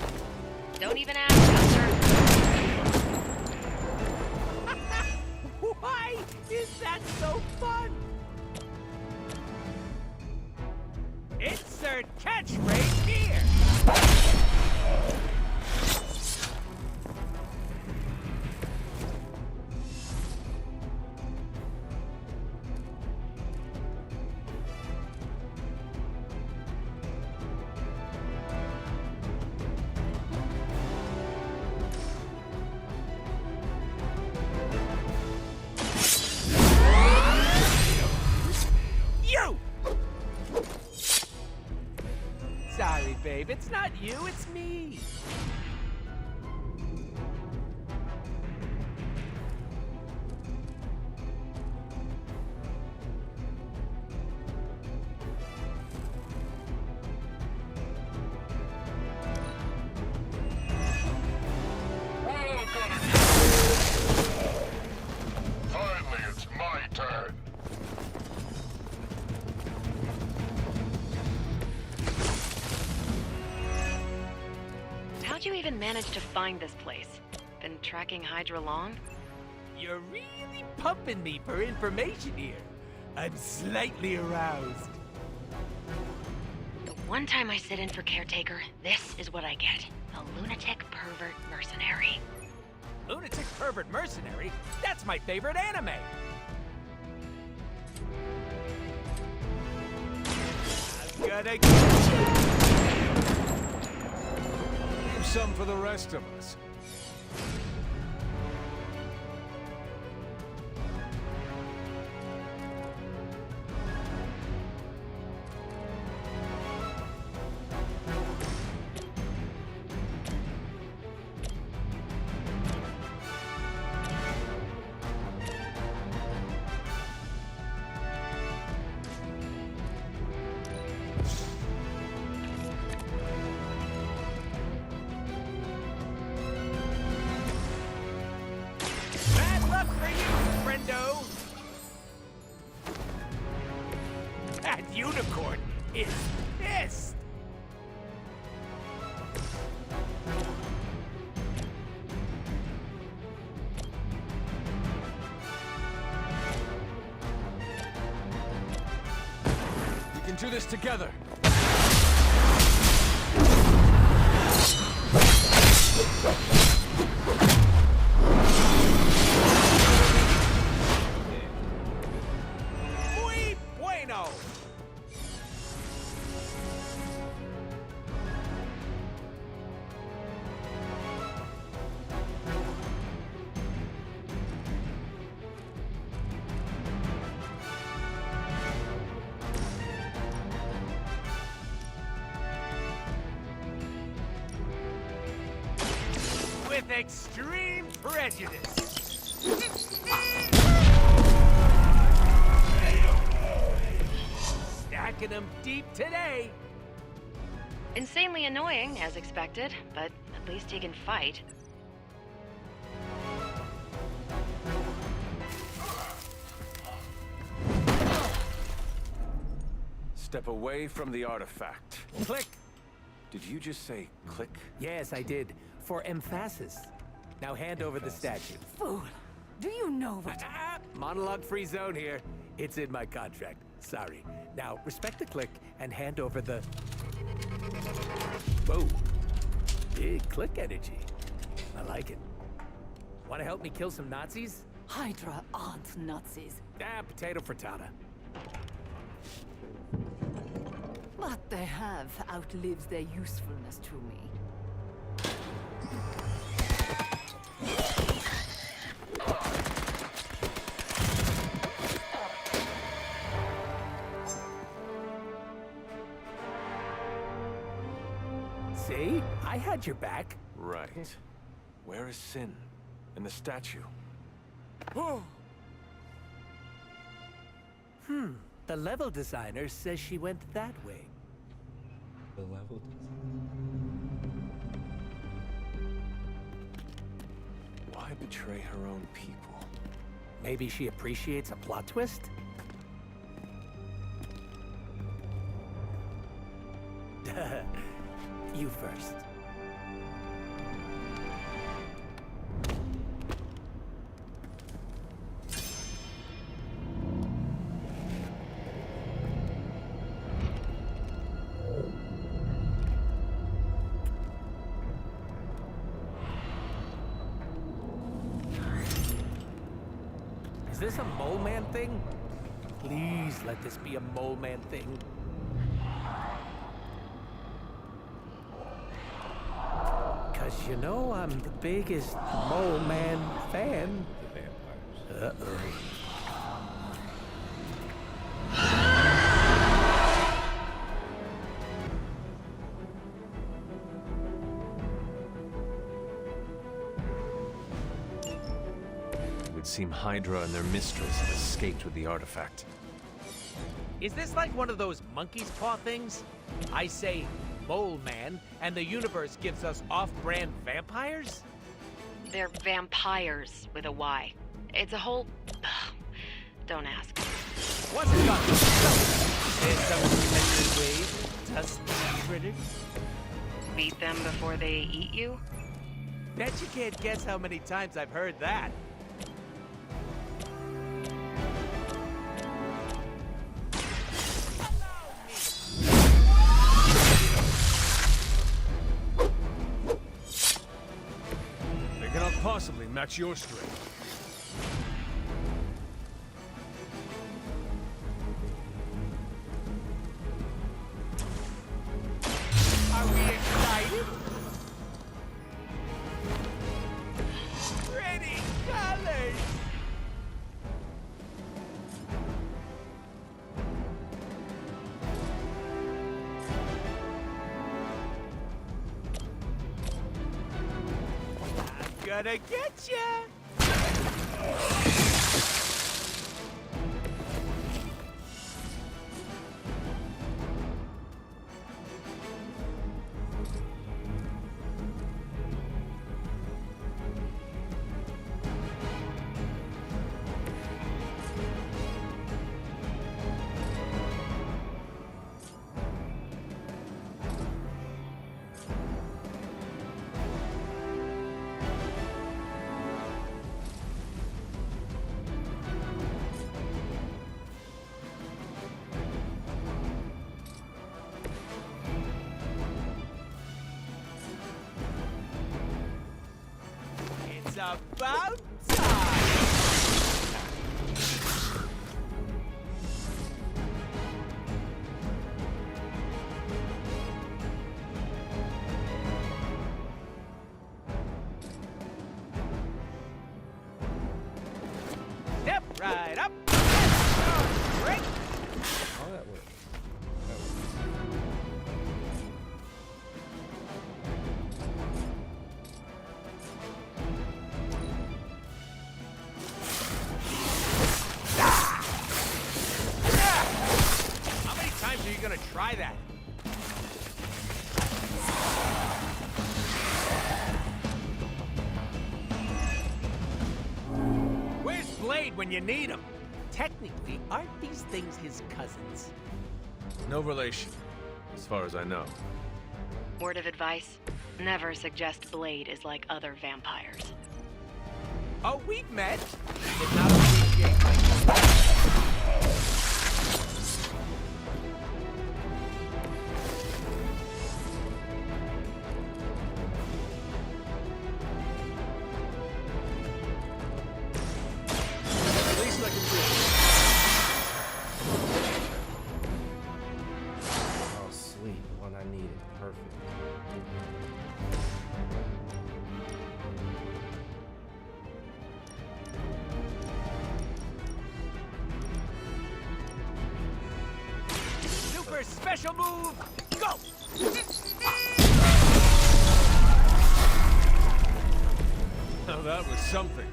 Don't even ask, Hunter. Why is that so fun? Insert catchphrase here! Dave. It's not you, it's me. Finally, it's my turn. How'd you even manage to find this place? Been tracking Hydra long? You're really pumping me for information here. I'm slightly aroused. The one time I sit in for Caretaker, this is what I get. A lunatic pervert mercenary. Lunatic pervert mercenary? That's my favorite anime. I'm gonna get you! Leave some for the rest of us. Bad luck for you, friendo! That unicorn is pissed! We can do this together. Muy bueno! With extreme prejudice. Stacking them deep today. Insanely annoying, as expected, but at least he can fight. Step away from the artifact. Click. Did you just say click? Yes, I did. For emphasis. Now hand over the statue. Fool! Do you know what? Monologue-free zone here. It's in my contract. Sorry. Now, respect the click and hand over the... Whoa. Big click energy. I like it. Want to help me kill some Nazis? Hydra aren't Nazis. Potato frittata. What they have outlives their usefulness to me. See? I had your back. Right. Where is Sin? And the statue? The level designer says she went that way. The level Why betray her own people? Maybe she appreciates a plot twist? You first. Is this a mole man thing? Please let this be a mole man thing. Cause you know I'm the biggest mole man fan. Uh-oh. seem Hydra and their mistress have escaped with the artifact. Is this like one of those monkey's paw things? I say Mole Man, and the universe gives us off-brand vampires? They're vampires with a Y. It's a whole... Don't ask. What's it got? There's some special way to speed critters? Beat them before they eat you? Bet you can't guess how many times I've heard that. They cannot possibly match your strength. Are we excited? Pretty colors! I'm gonna get ya! It's about time! Step right up! Break! How that work? How many times are you gonna try that? Where's Blade when you need him? Technically, aren't these things his cousins? No relation, as far as I know. Word of advice, never suggest Blade is like other vampires. Oh, we've met. Did not appreciate my... At least I can do Oh, sweet. The one I needed. Perfect. Super special move, go! Now that was something.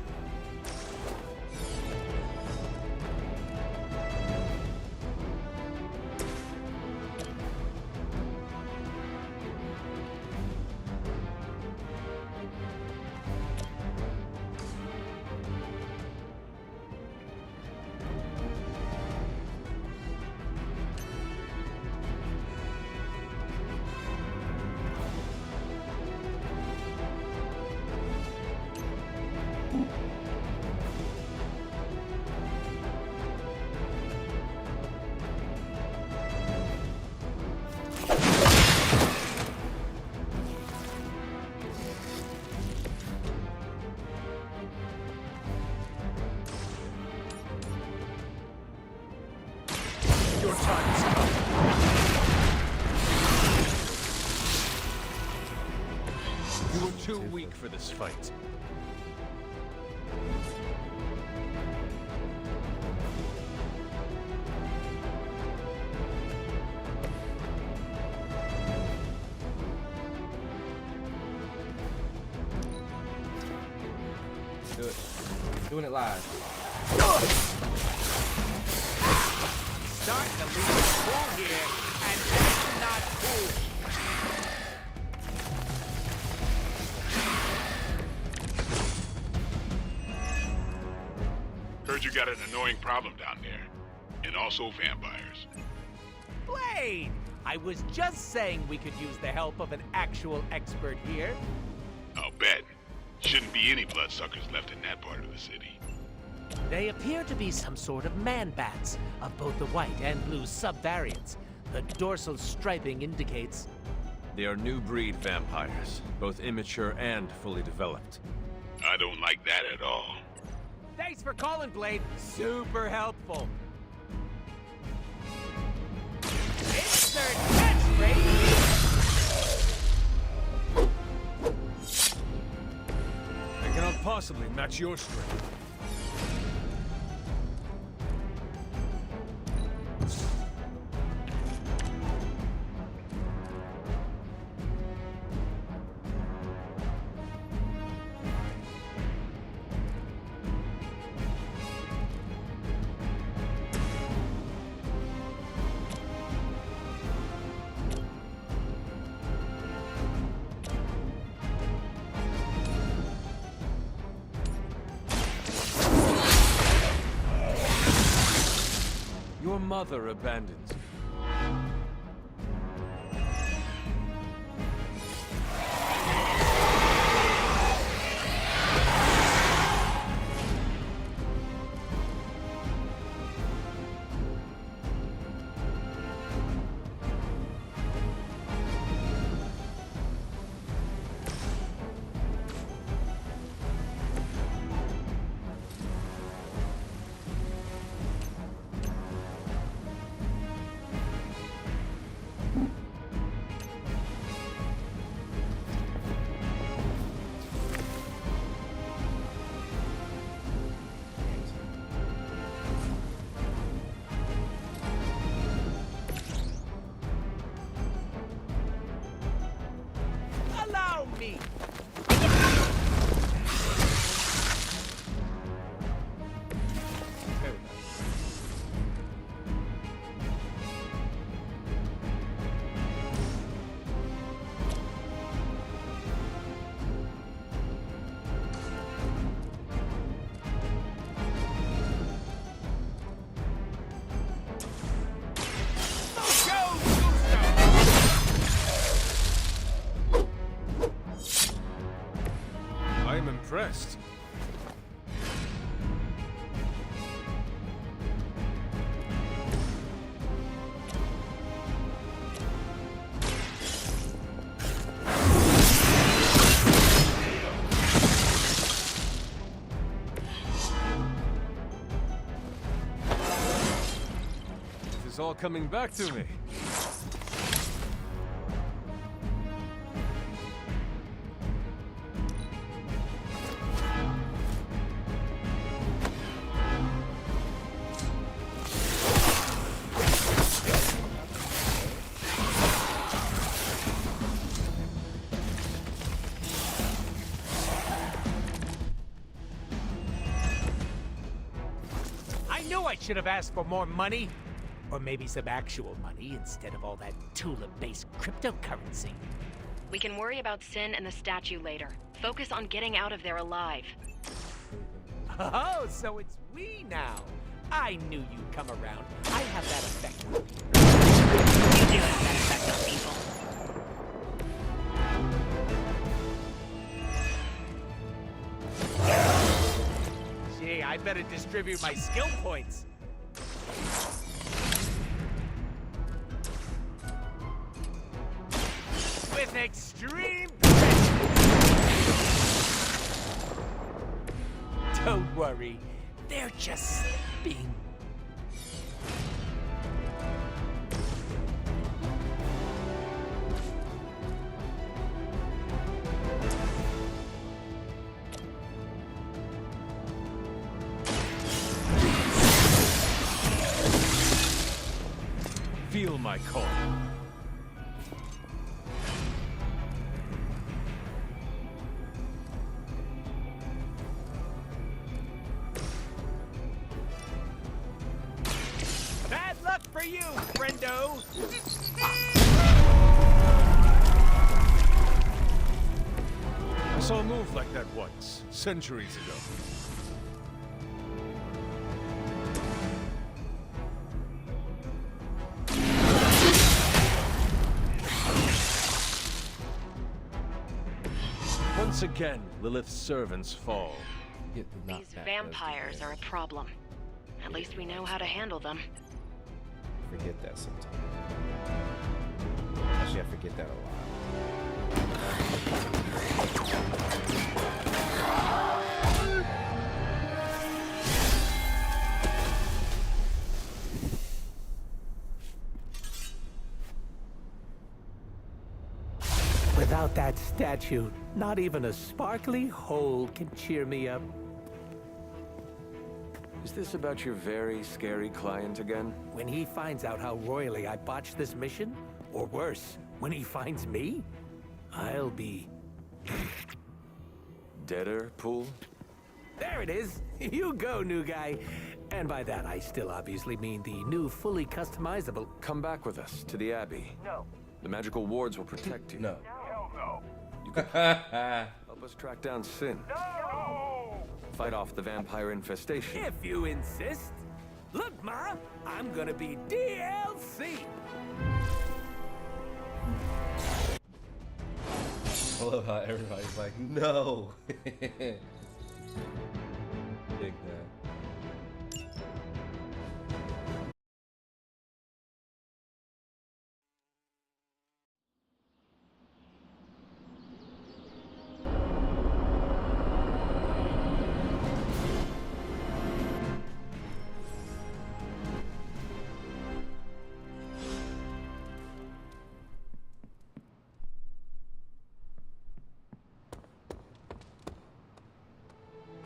Your time is come. You were too weak for this fight. Do it. Doing it live. Starting to lose the cool here, and that's not cool. Heard you got an annoying problem down there. And also vampires. Blade! I was just saying we could use the help of an actual expert here. I'll bet. Shouldn't be any bloodsuckers left in that part of the city. They appear to be some sort of man-bats, of both the white and blue subvariants. The dorsal striping indicates... They are new breed vampires, both immature and fully developed. I don't like that at all. Thanks for calling, Blade. Super helpful. Insert catchphrase! I cannot possibly match your strength. Your mother abandons you. Allow me! I am impressed. It is all coming back to me. I knew I should have asked for more money. Or maybe some actual money instead of all that Tula-based cryptocurrency. We can worry about Sin and the statue later. Focus on getting out of there alive. Oh, so it's we now. I knew you'd come around. I have that effect. You do have that effect on people. Gee, I better distribute my skill points. With extreme precision. Don't worry, they're just being... Feel my call. you, friendo! I saw a move like that once, centuries ago. Once again, Lilith's servants fall. These vampires are a problem. At least we know how to handle them. Forget that sometimes. Actually, I forget that a Without that statue, not even a sparkly hole can cheer me up. Is this about your very scary client again? When he finds out how royally I botched this mission, or worse, when he finds me, I'll be... Deader, Pool? There it is! You go, new guy! And by that, I still obviously mean the new, fully customizable... Come back with us, to the Abbey. No. The magical wards will protect you. No. Hell no. You can help us track down Sin. No! Fight off the vampire infestation. If you insist. Look, Ma, I'm gonna be DLC! I love how everybody's like, no! Dig that.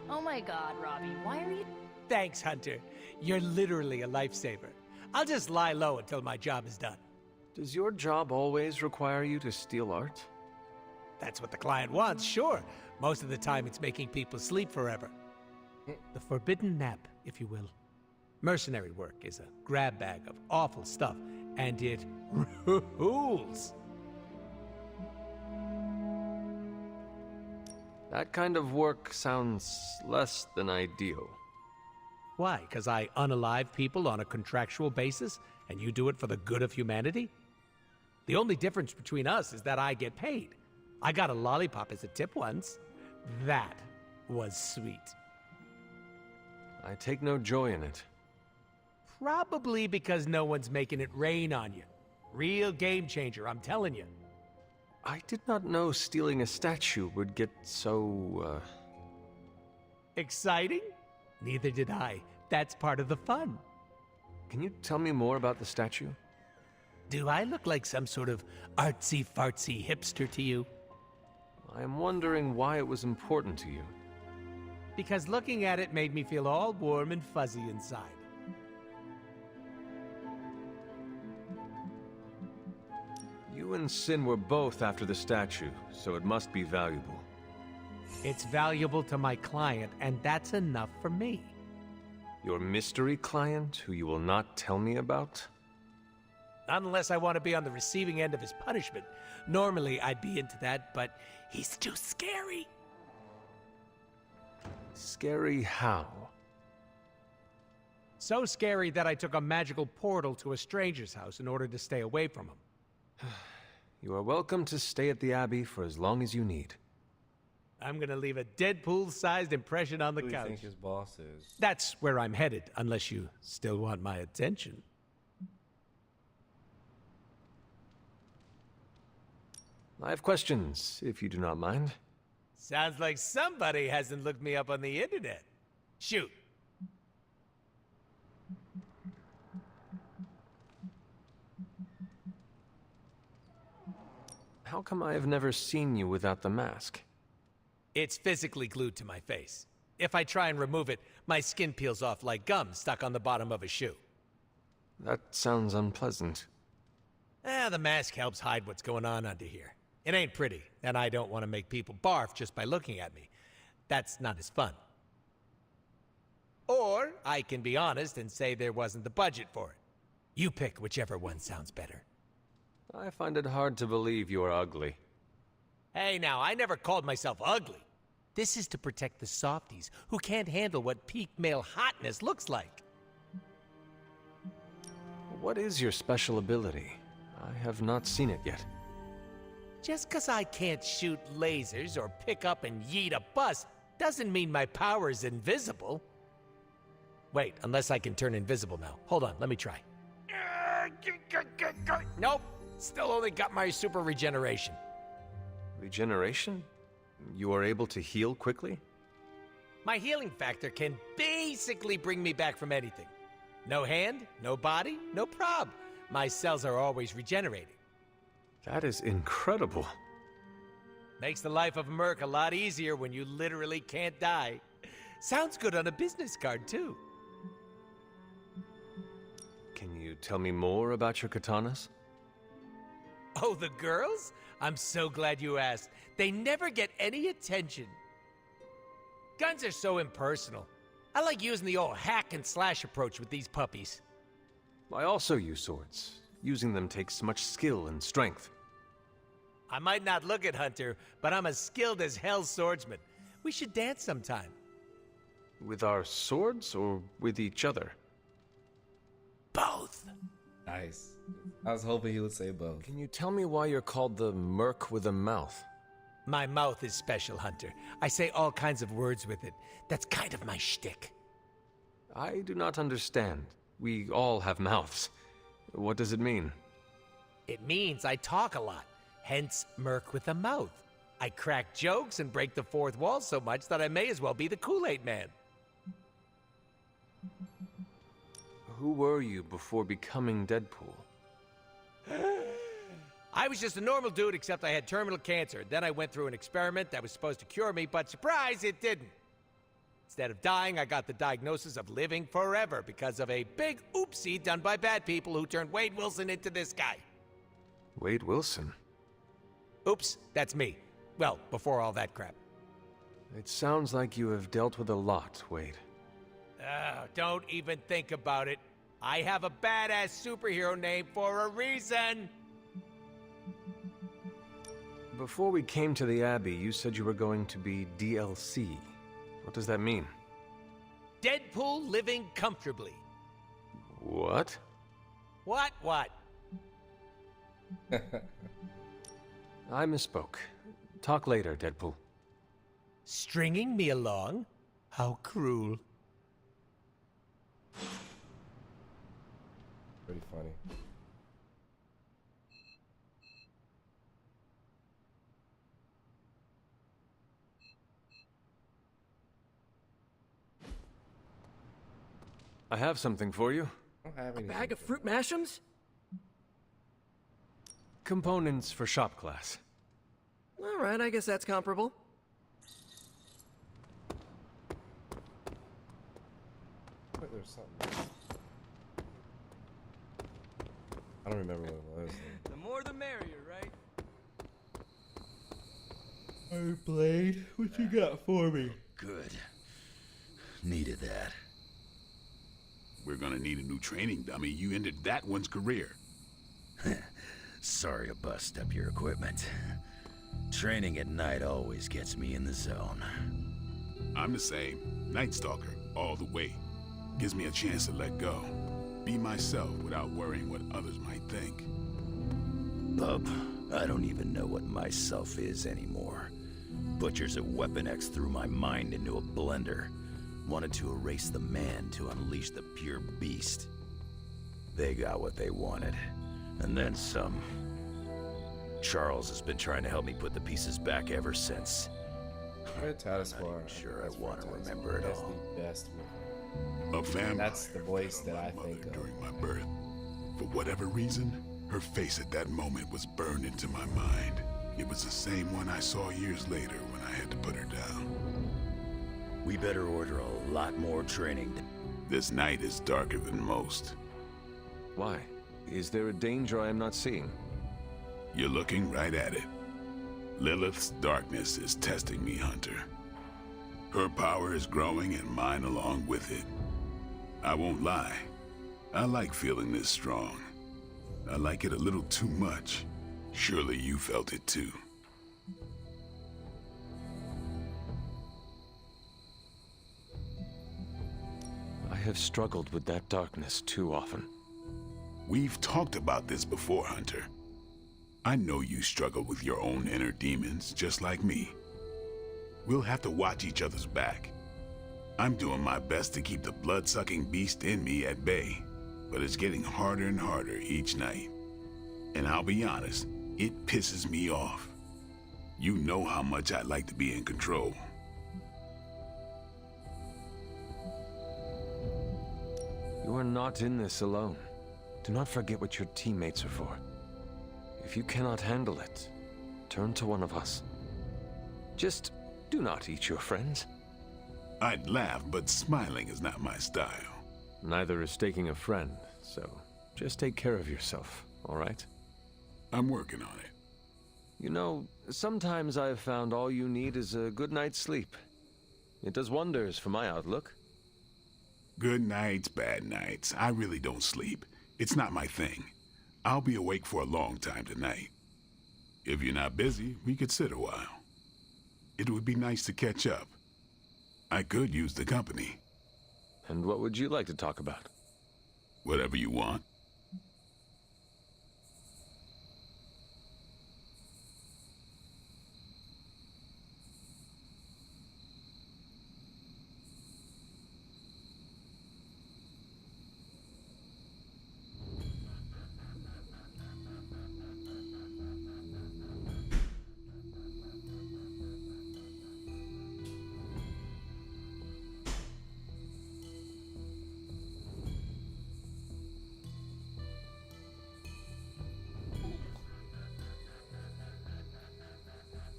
Oh my god, Robbie, why are you... Thanks, Hunter. You're literally a lifesaver. I'll just lie low until my job is done. Does your job always require you to steal art? That's what the client wants, sure. Most of the time it's making people sleep forever. The forbidden nap, if you will. Mercenary work is a grab bag of awful stuff, and it rules. That kind of work sounds less than ideal. Why? Because I unalive people on a contractual basis, and you do it for the good of humanity? The only difference between us is that I get paid. I got a lollipop as a tip once. That was sweet. I take no joy in it. Probably because no one's making it rain on you. Real game changer, I'm telling you. I did not know stealing a statue would get so, Exciting? Neither did I. That's part of the fun. Can you tell me more about the statue? Do I look like some sort of artsy-fartsy hipster to you? I am wondering why it was important to you. Because looking at it made me feel all warm and fuzzy inside. You and Sin were both after the statue, so it must be valuable. It's valuable to my client, and that's enough for me. Your mystery client, who you will not tell me about? Not unless I want to be on the receiving end of his punishment. Normally, I'd be into that, but he's too scary. Scary how? So scary that I took a magical portal to a stranger's house in order to stay away from him. You are welcome to stay at the Abbey for as long as you need. I'm gonna leave a Deadpool-sized impression on the Who do you couch. think his boss is? That's where I'm headed, unless you still want my attention. I have questions, if you do not mind. Sounds like somebody hasn't looked me up on the internet. Shoot. How come I have never seen you without the mask? It's physically glued to my face. If I try and remove it, my skin peels off like gum stuck on the bottom of a shoe. That sounds unpleasant. The mask helps hide what's going on under here. It ain't pretty, and I don't want to make people barf just by looking at me. That's not as fun. Or I can be honest and say there wasn't the budget for it. You pick whichever one sounds better. I find it hard to believe you are ugly. Hey now, I never called myself ugly. This is to protect the softies who can't handle what peak male hotness looks like. What is your special ability? I have not seen it yet. Just 'cause I can't shoot lasers or pick up and yeet a bus doesn't mean my power is invisible. Wait, unless I can turn invisible now. Hold on, let me try. Nope, still only got my super regeneration. Regeneration? You are able to heal quickly? My healing factor can basically bring me back from anything. No hand, no body, no prob. My cells are always regenerating. That is incredible. Makes the life of a merc a lot easier when you literally can't die. Sounds good on a business card, too. Can you tell me more about your katanas? Oh, the girls? I'm so glad you asked. They never get any attention. Guns are so impersonal. I like using the old hack and slash approach with these puppies. I also use swords. Using them takes much skill and strength. I might not look it, Hunter, but I'm as skilled as hell swordsman. We should dance sometime. With our swords or with each other? Both. Nice. I was hoping he would say both. Can you tell me why you're called the Merc with a Mouth? My mouth is special, Hunter. I say all kinds of words with it. That's kind of my shtick. I do not understand. We all have mouths. What does it mean? It means I talk a lot, hence Merc with a Mouth. I crack jokes and break the fourth wall so much that I may as well be the Kool-Aid Man. Who were you before becoming Deadpool? I was just a normal dude, except I had terminal cancer. Then I went through an experiment that was supposed to cure me, but surprise, it didn't. Instead of dying, I got the diagnosis of living forever because of a big oopsie done by bad people who turned Wade Wilson into this guy. Wade Wilson? Oops, that's me. Well, before all that crap. It sounds like you have dealt with a lot, Wade. Don't even think about it. I have a badass superhero name for a reason. Before we came to the Abbey, you said you were going to be DLC. What does that mean? Deadpool living comfortably. What? What? I misspoke. Talk later, Deadpool. Stringing me along? How cruel. Pretty funny. I have something for you. I don't have A anything. bag of fruit mashems? Components for shop class. All right, I guess that's comparable. But there's something. I don't remember what it was. The more the merrier, right? Hey, Blade, what you got for me? Good. Needed that. We're gonna need a new training dummy. You ended that one's career. Sorry to bust up your equipment. Training at night always gets me in the zone. I'm the same. Night Stalker, all the way. Gives me a chance to let go. Be myself without worrying what others might think. Bub, I don't even know what myself is anymore. Butchers at Weapon X threw my mind into a blender. Wanted to erase the man to unleash the pure beast. They got what they wanted, and then some. Charles has been trying to help me put the pieces back ever since. Red Tatasquar. I'm not even sure I want to remember it That's all. the best movie. A vampire. That's the voice that I think of. During my birth. For whatever reason, her face at that moment was burned into my mind. It was the same one I saw years later when I had to put her down. We better order a lot more training. This night is darker than most. Why? Is there a danger I am not seeing? You're looking right at it. Lilith's darkness is testing me, Hunter. Her power is growing and mine along with it. I won't lie. I like feeling this strong. I like it a little too much. Surely you felt it too. I have struggled with that darkness too often. We've talked about this before, Hunter. I know you struggle with your own inner demons, just like me. We'll have to watch each other's back. I'm doing my best to keep the blood-sucking beast in me at bay, but it's getting harder and harder each night. And I'll be honest, it pisses me off. You know how much I like to be in control. You are not in this alone. Do not forget what your teammates are for. If you cannot handle it, turn to one of us. Just do not eat your friends. I'd laugh, but smiling is not my style. Neither is taking a friend, so just take care of yourself, all right? I'm working on it. You know, sometimes I have found all you need is a good night's sleep. It does wonders for my outlook. Good nights, bad nights. I really don't sleep. It's not my thing. I'll be awake for a long time tonight. If you're not busy, we could sit a while. It would be nice to catch up. I could use the company. And what would you like to talk about? Whatever you want.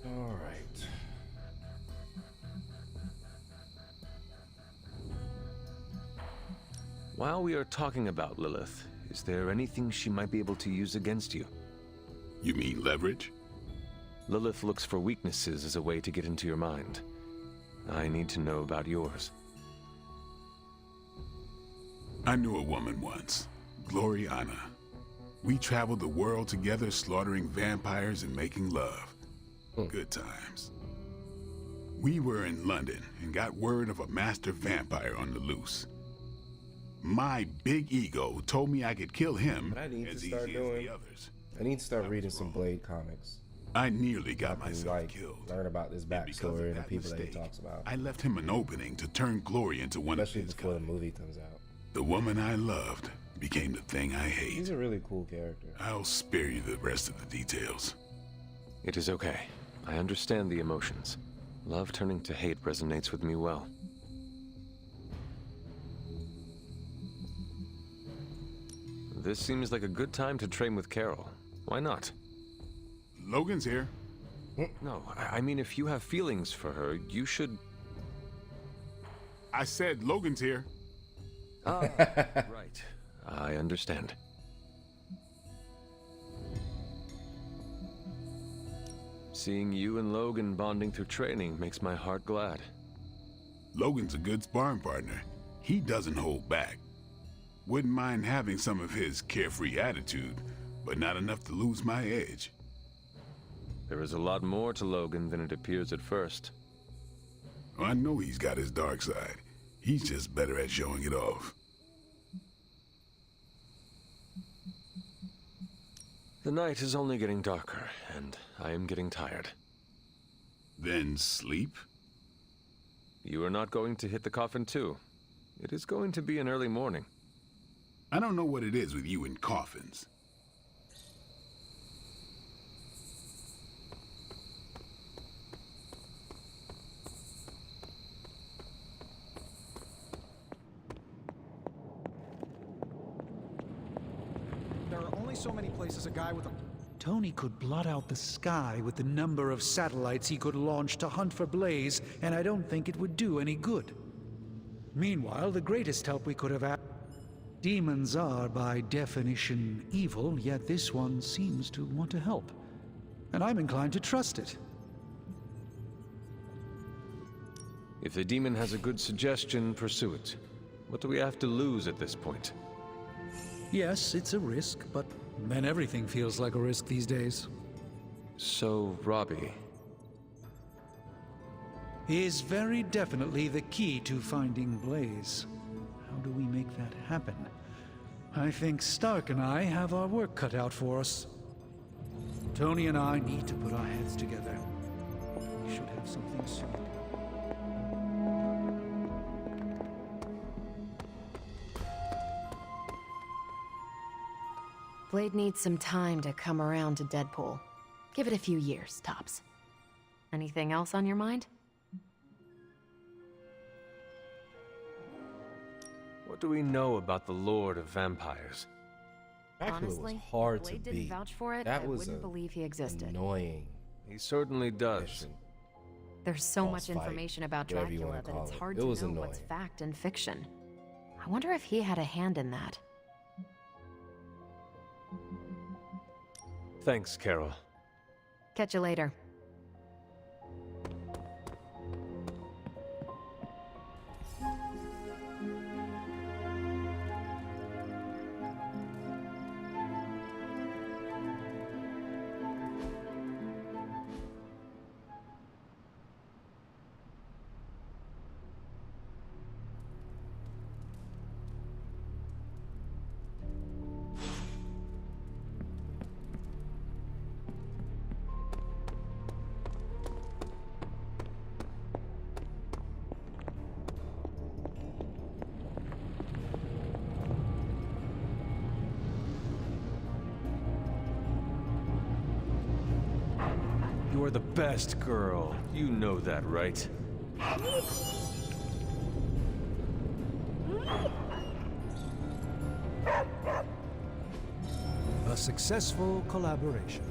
All right. While we are talking about Lilith, is there anything she might be able to use against you? You mean leverage? Lilith looks for weaknesses as a way to get into your mind. I need to know about yours. I knew a woman once, Gloriana. We traveled the world together, slaughtering vampires and making love. Good times. We were in London and got word of a master vampire on the loose. My big ego told me I could kill him I need to as start easy as doing. the others. I need to start reading some Blade comics. I nearly got I can, myself killed. Learn about this Because backstory of and the that people that he mistake, talks about. I left him an opening to turn Glory into one Especially of his before kind. the movie comes out. The woman I loved became the thing I hate. He's a really cool character. I'll spare you the rest of the details. It is okay. I understand the emotions. Love turning to hate resonates with me well. This seems like a good time to train with Carol. Why not? Logan's here. No, I mean if you have feelings for her, you should... I said Logan's here. Ah, right. I understand. Seeing you and Logan bonding through training makes my heart glad. Logan's a good sparring partner. He doesn't hold back. Wouldn't mind having some of his carefree attitude, but not enough to lose my edge. There is a lot more to Logan than it appears at first. I know he's got his dark side. He's just better at showing it off. The night is only getting darker, and I am getting tired. Then sleep? You are not going to hit the coffin too. It is going to be an early morning. I don't know what it is with you and coffins. There are only so many places a guy with a... Tony could blot out the sky with the number of satellites he could launch to hunt for Blaze, and I don't think it would do any good. Meanwhile, the greatest help we could have had... Demons are, by definition, evil, yet this one seems to want to help. And I'm inclined to trust it. If the demon has a good suggestion, pursue it. What do we have to lose at this point? Yes, it's a risk, but then everything feels like a risk these days. So, Robbie... is very definitely the key to finding Blaze. How do we make that happen? I think Stark and I have our work cut out for us. Tony and I need to put our heads together. We should have something soon. Blade needs some time to come around to Deadpool. Give it a few years, tops. Anything else on your mind? What do we know about the Lord of Vampires? Dracula Honestly, was hard if Blade to didn't beat. vouch for it, That I was wouldn't believe he existed. Annoying. He certainly does. There's so Boss much fight, information about whatever you Dracula wanna that call it's it. hard It to was know what's annoying. fact and fiction. I wonder if he had a hand in that. Thanks, Carol. Catch you later. You're the best girl. You know that, right? A successful collaboration.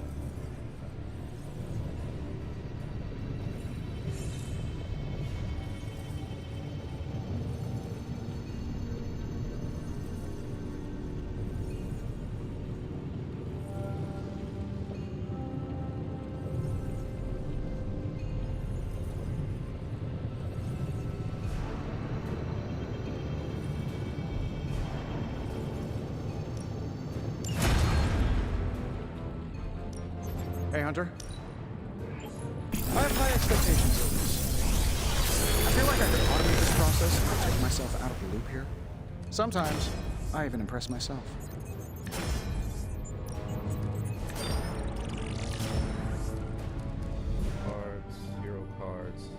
Hey, Hunter. I have high expectations of this. I feel like I could automate this process and take myself out of the loop here. Sometimes, I even impress myself. Cards, hero cards.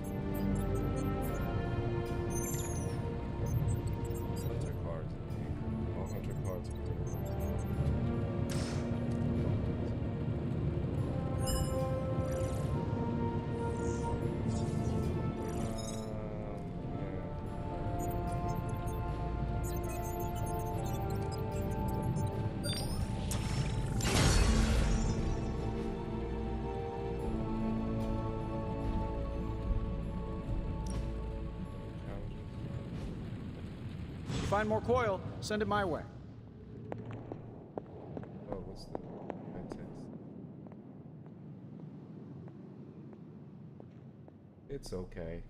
Hunter cards. All hunter cards. If you find more coil, send it my way. Oh, what's the high text? It's okay.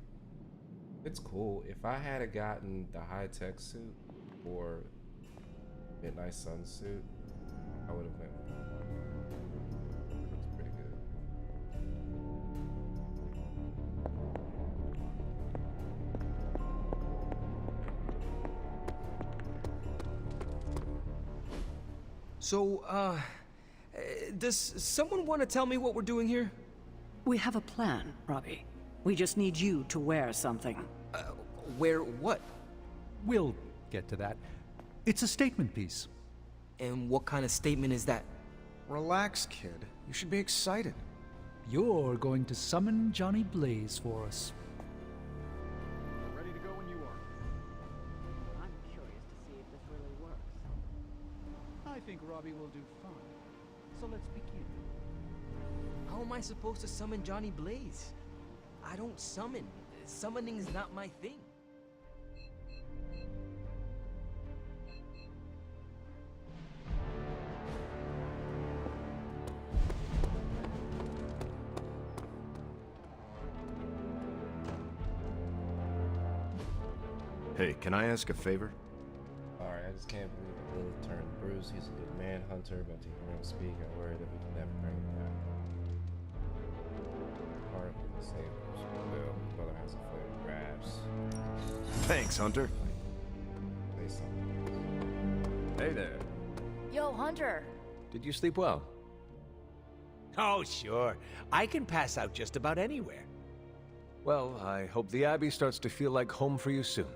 It's cool. If I had gotten the high tech suit or Midnight Sun suit, I would have went. It looks pretty good. So, does someone want to tell me what we're doing here? We have a plan, Robbie. We just need you to wear something. Wear what? We'll get to that. It's a statement piece. And what kind of statement is that? Relax, kid. You should be excited. You're going to summon Johnny Blaze for us. Ready to go when you are. I'm curious to see if this really works. I think Robbie will do fine. So let's begin. How am I supposed to summon Johnny Blaze? I don't summon. Summoning is not my thing. Hey, can I ask a favor? Alright, just can't believe that Lilith turned Bruce. He's a good man, Hunter, but to hear him speak, I worry that we can never bring him back. Heart will save Bruce. Will. His brother has a flare of grabs. Thanks, Hunter. Say something. Hey there. Yo, Hunter. Did you sleep well? Oh, sure. I can pass out just about anywhere. Well, I hope the Abbey starts to feel like home for you soon.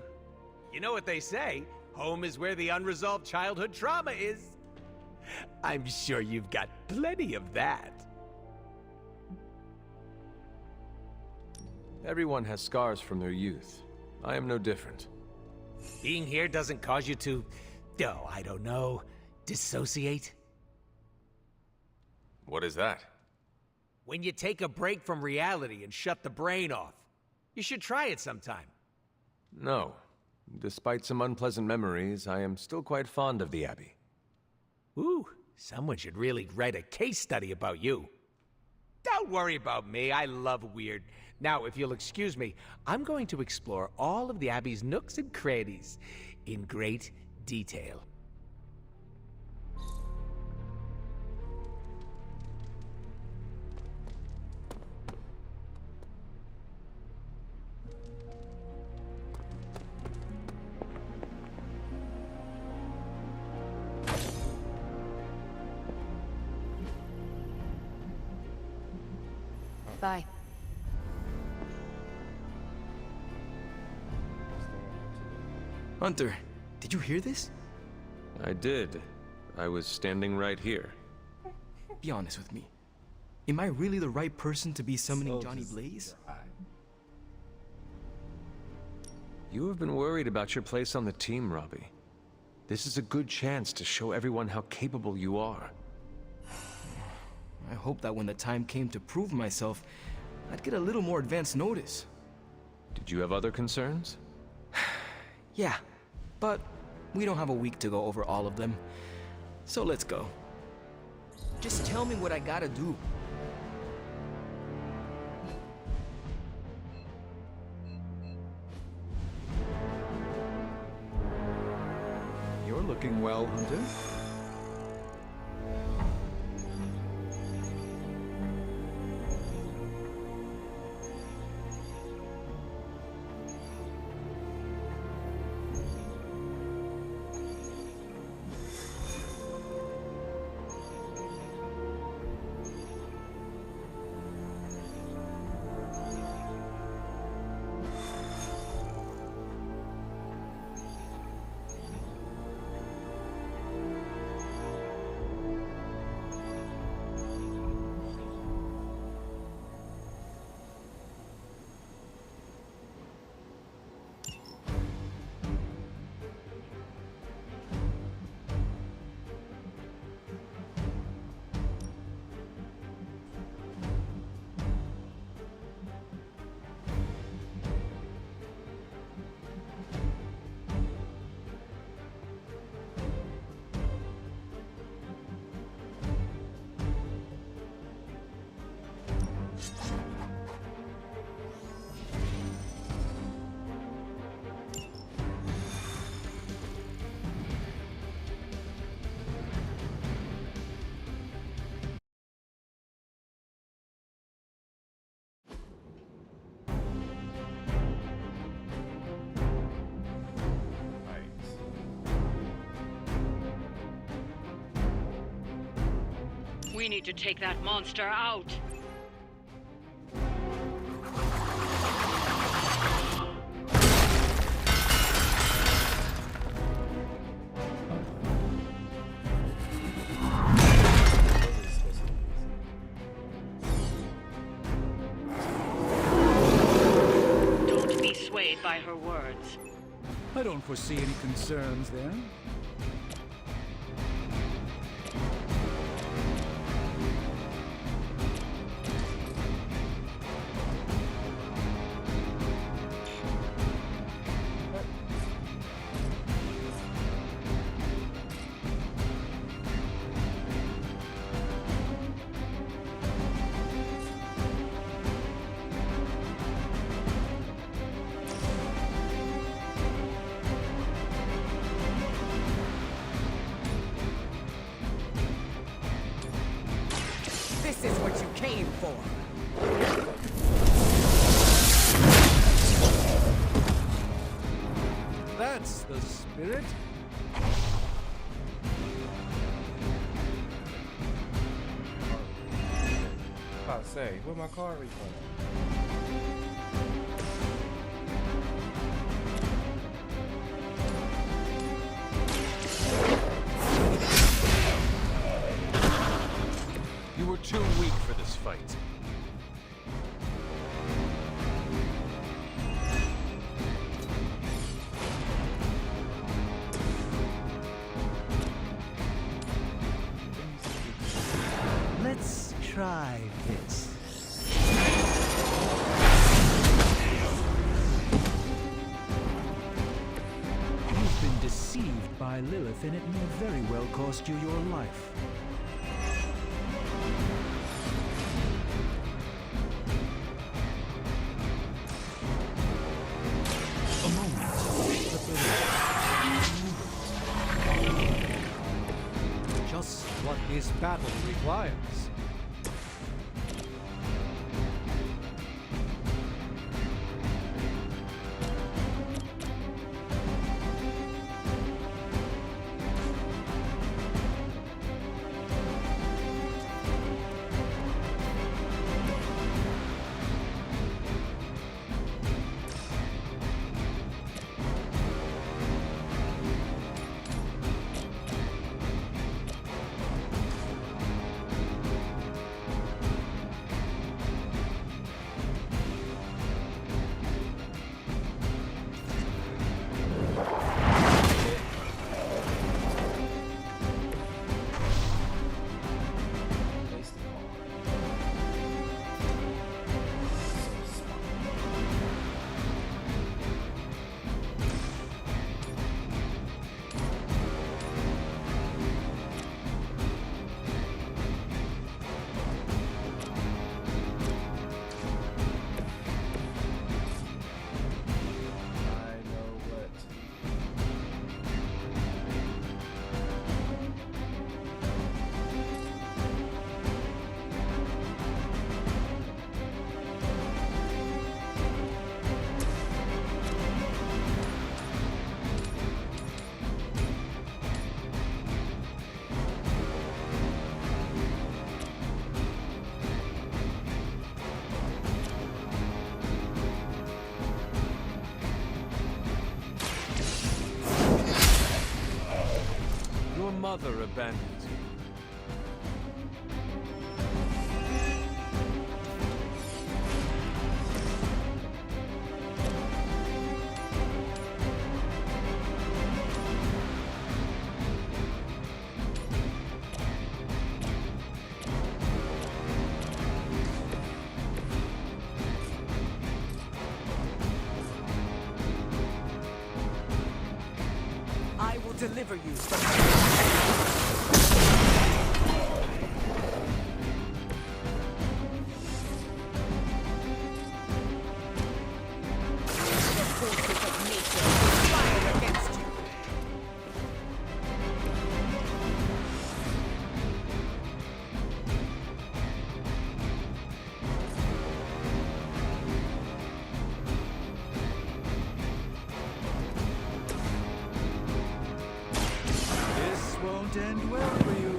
You know what they say? Home is where the unresolved childhood trauma is. I'm sure you've got plenty of that. Everyone has scars from their youth. I am no different. Being here doesn't cause you to, oh, I don't know, dissociate? What is that? When you take a break from reality and shut the brain off. You should try it sometime. No. Despite some unpleasant memories, I am still quite fond of the Abbey. Ooh, someone should really write a case study about you. Don't worry about me, I love weird. Now, if you'll excuse me, I'm going to explore all of the Abbey's nooks and crannies in great detail. Bye. Hunter, did you hear this? I did. I was standing right here. Be honest with me. Am I really the right person to be summoning Johnny Blaze? You have been worried about your place on the team, Robbie. This is a good chance to show everyone how capable you are. I hope that when the time came to prove myself, I'd get a little more advance notice. Did you have other concerns? Yeah, but we don't have a week to go over all of them. So let's go. Just tell me what I gotta do. You're looking well, Hunter. We need to take that monster out. Don't be swayed by her words. I don't foresee any concerns there. for. That's the spirit. About to say, where my car refund? You were too weak for this fight. Let's try this. You've been deceived by Lilith, and it may very well cost you your life. A moment. Just what this battle requires. Your mother abandoned you. I will deliver you from the forces of nature conspire against you. This won't end well for you.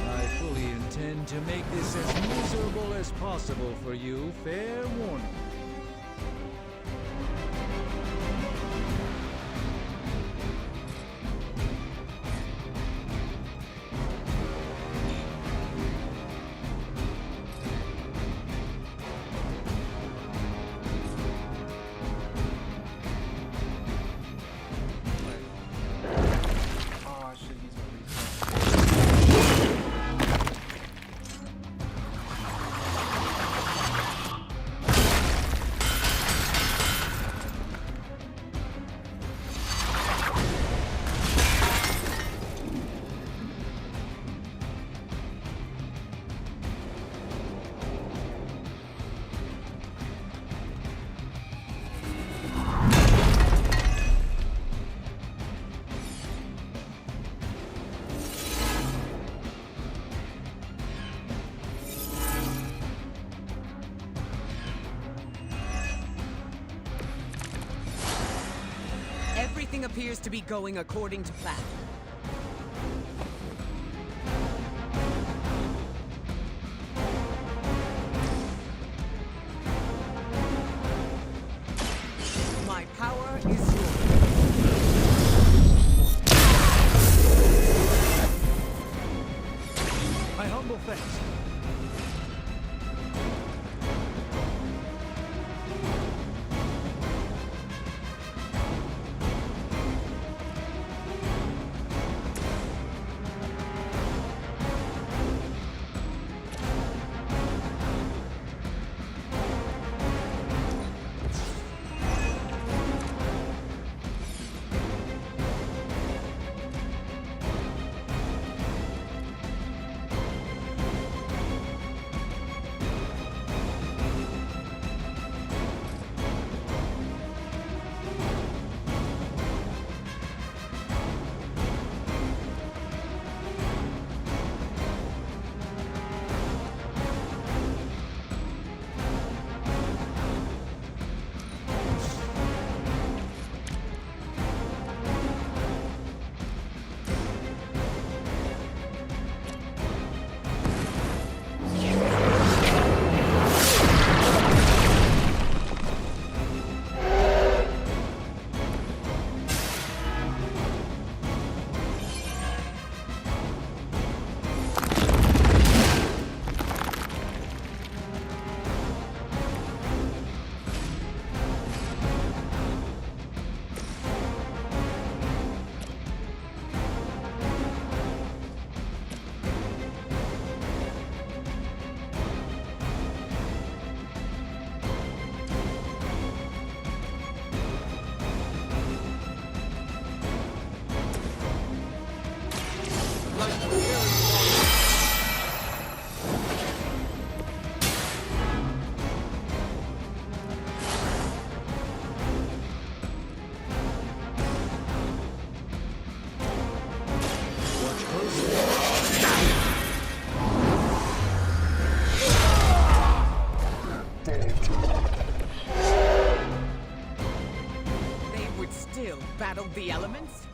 I fully intend to make this as miserable as possible for you. Fair warning. Oh, I should use my refund. Everything appears to be going according to plan. My power is yours. My humble thanks. They would still battle the elements?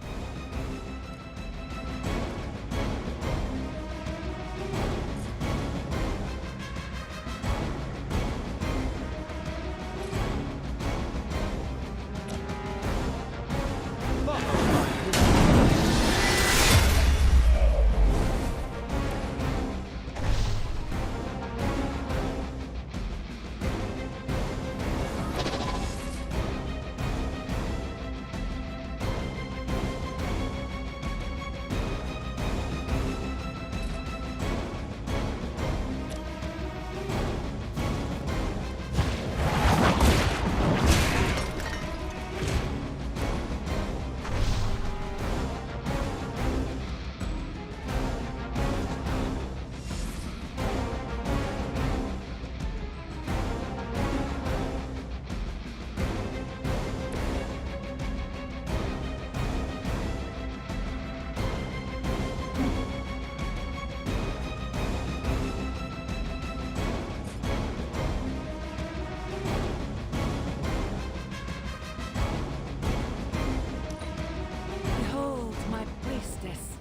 Behold my priestess.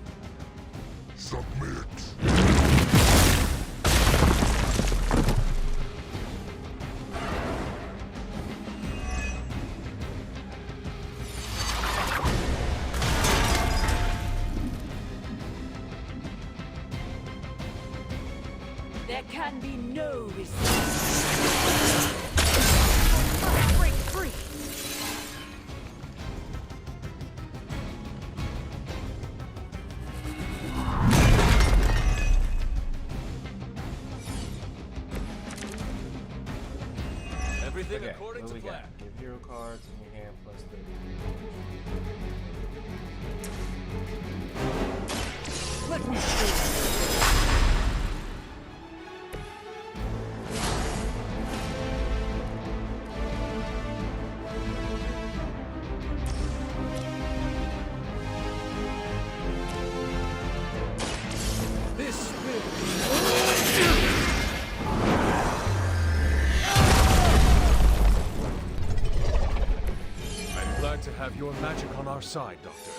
Submit. There can be no resistance. Break free. Everything Okay, according what to we plan. got? Give hero cards in your hand plus 30. Let me show you. This will I'm glad glad to have your magic on our side, Doctor.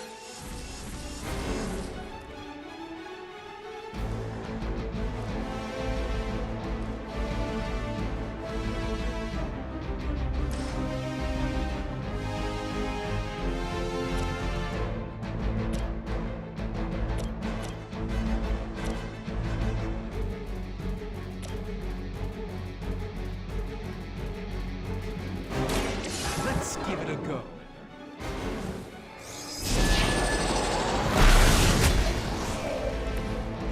Let's give it a go.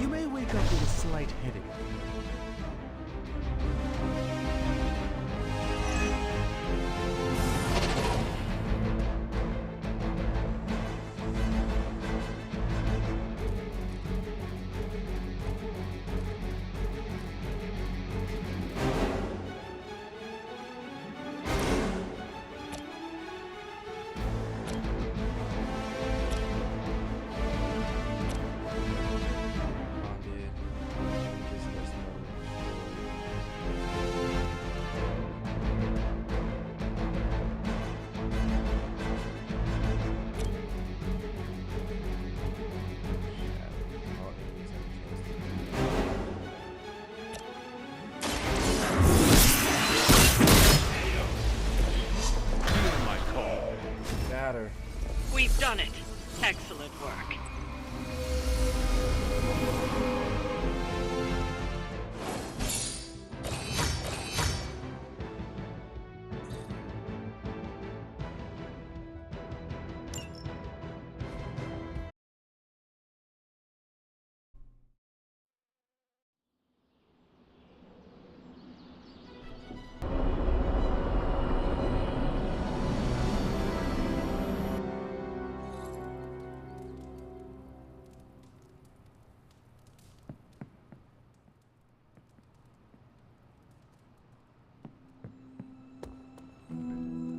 You may wake up with a slight headache. We've done it. Excellent work.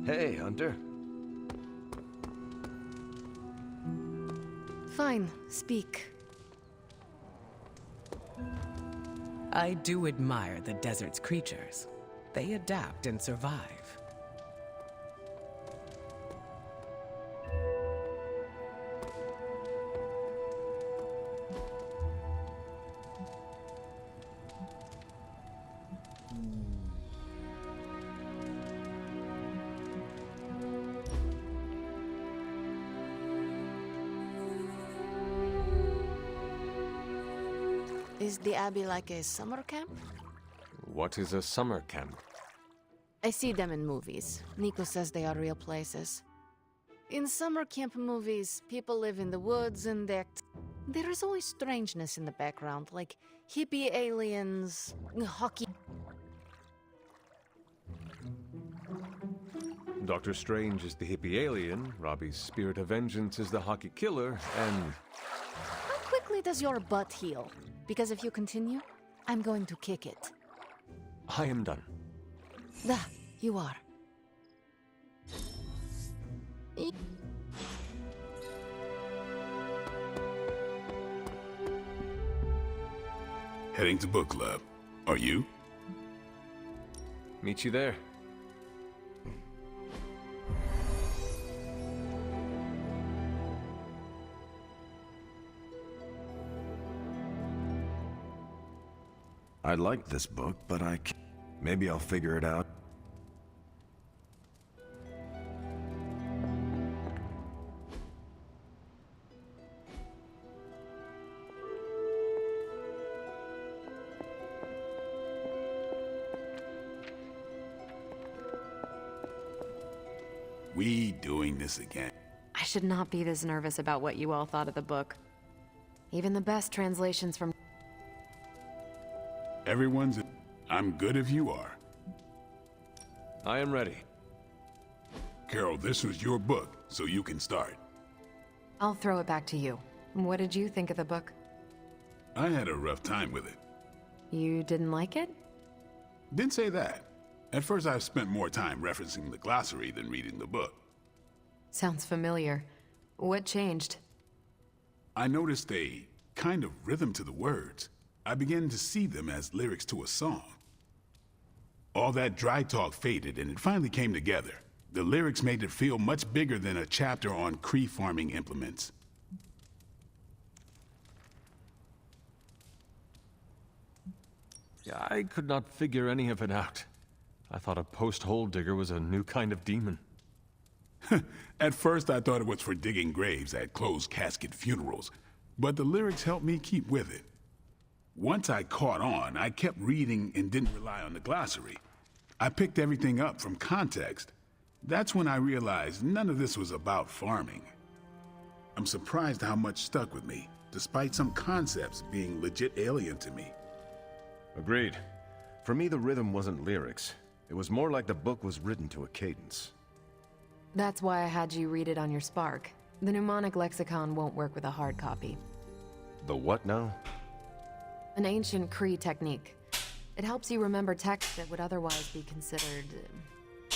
Hey, Hunter. Fine, speak. I do admire the desert's creatures. They adapt and survive. Is the Abbey like a summer camp? What is a summer camp? I see them in movies. Nico says they are real places. In summer camp movies, people live in the woods and act. There is always strangeness in the background, like hippie aliens, hockey. Doctor Strange is the hippie alien, Robbie's spirit of vengeance is the hockey killer, and... How quickly does your butt heal? Because if you continue, I'm going to kick it. I am done. You are. Heading to book club. Are you? Meet you there. I like this book, but I can't. Maybe I'll figure it out. We doing this again? I should not be this nervous about what you all thought of the book. Even the best translations from... Everyone's... I'm good if you are. I am ready. Carol, this was your book, so you can start. I'll throw it back to you. What did you think of the book? I had a rough time with it. You didn't like it? Didn't say that. At first I spent more time referencing the glossary than reading the book. Sounds familiar. What changed? I noticed a kind of rhythm to the words. I began to see them as lyrics to a song. All that dry talk faded and it finally came together. The lyrics made it feel much bigger than a chapter on Kree farming implements. Yeah, I could not figure any of it out. I thought a post-hole digger was a new kind of demon. At first, I thought it was for digging graves at closed casket funerals, but the lyrics helped me keep with it. Once I caught on, I kept reading and didn't rely on the glossary. I picked everything up from context. That's when I realized none of this was about farming. I'm surprised how much stuck with me, despite some concepts being legit alien to me. Agreed. For me, the rhythm wasn't lyrics. It was more like the book was written to a cadence. That's why I had you read it on your Spark. The mnemonic lexicon won't work with a hard copy. The what now? An ancient Kree technique. It helps you remember text that would otherwise be considered...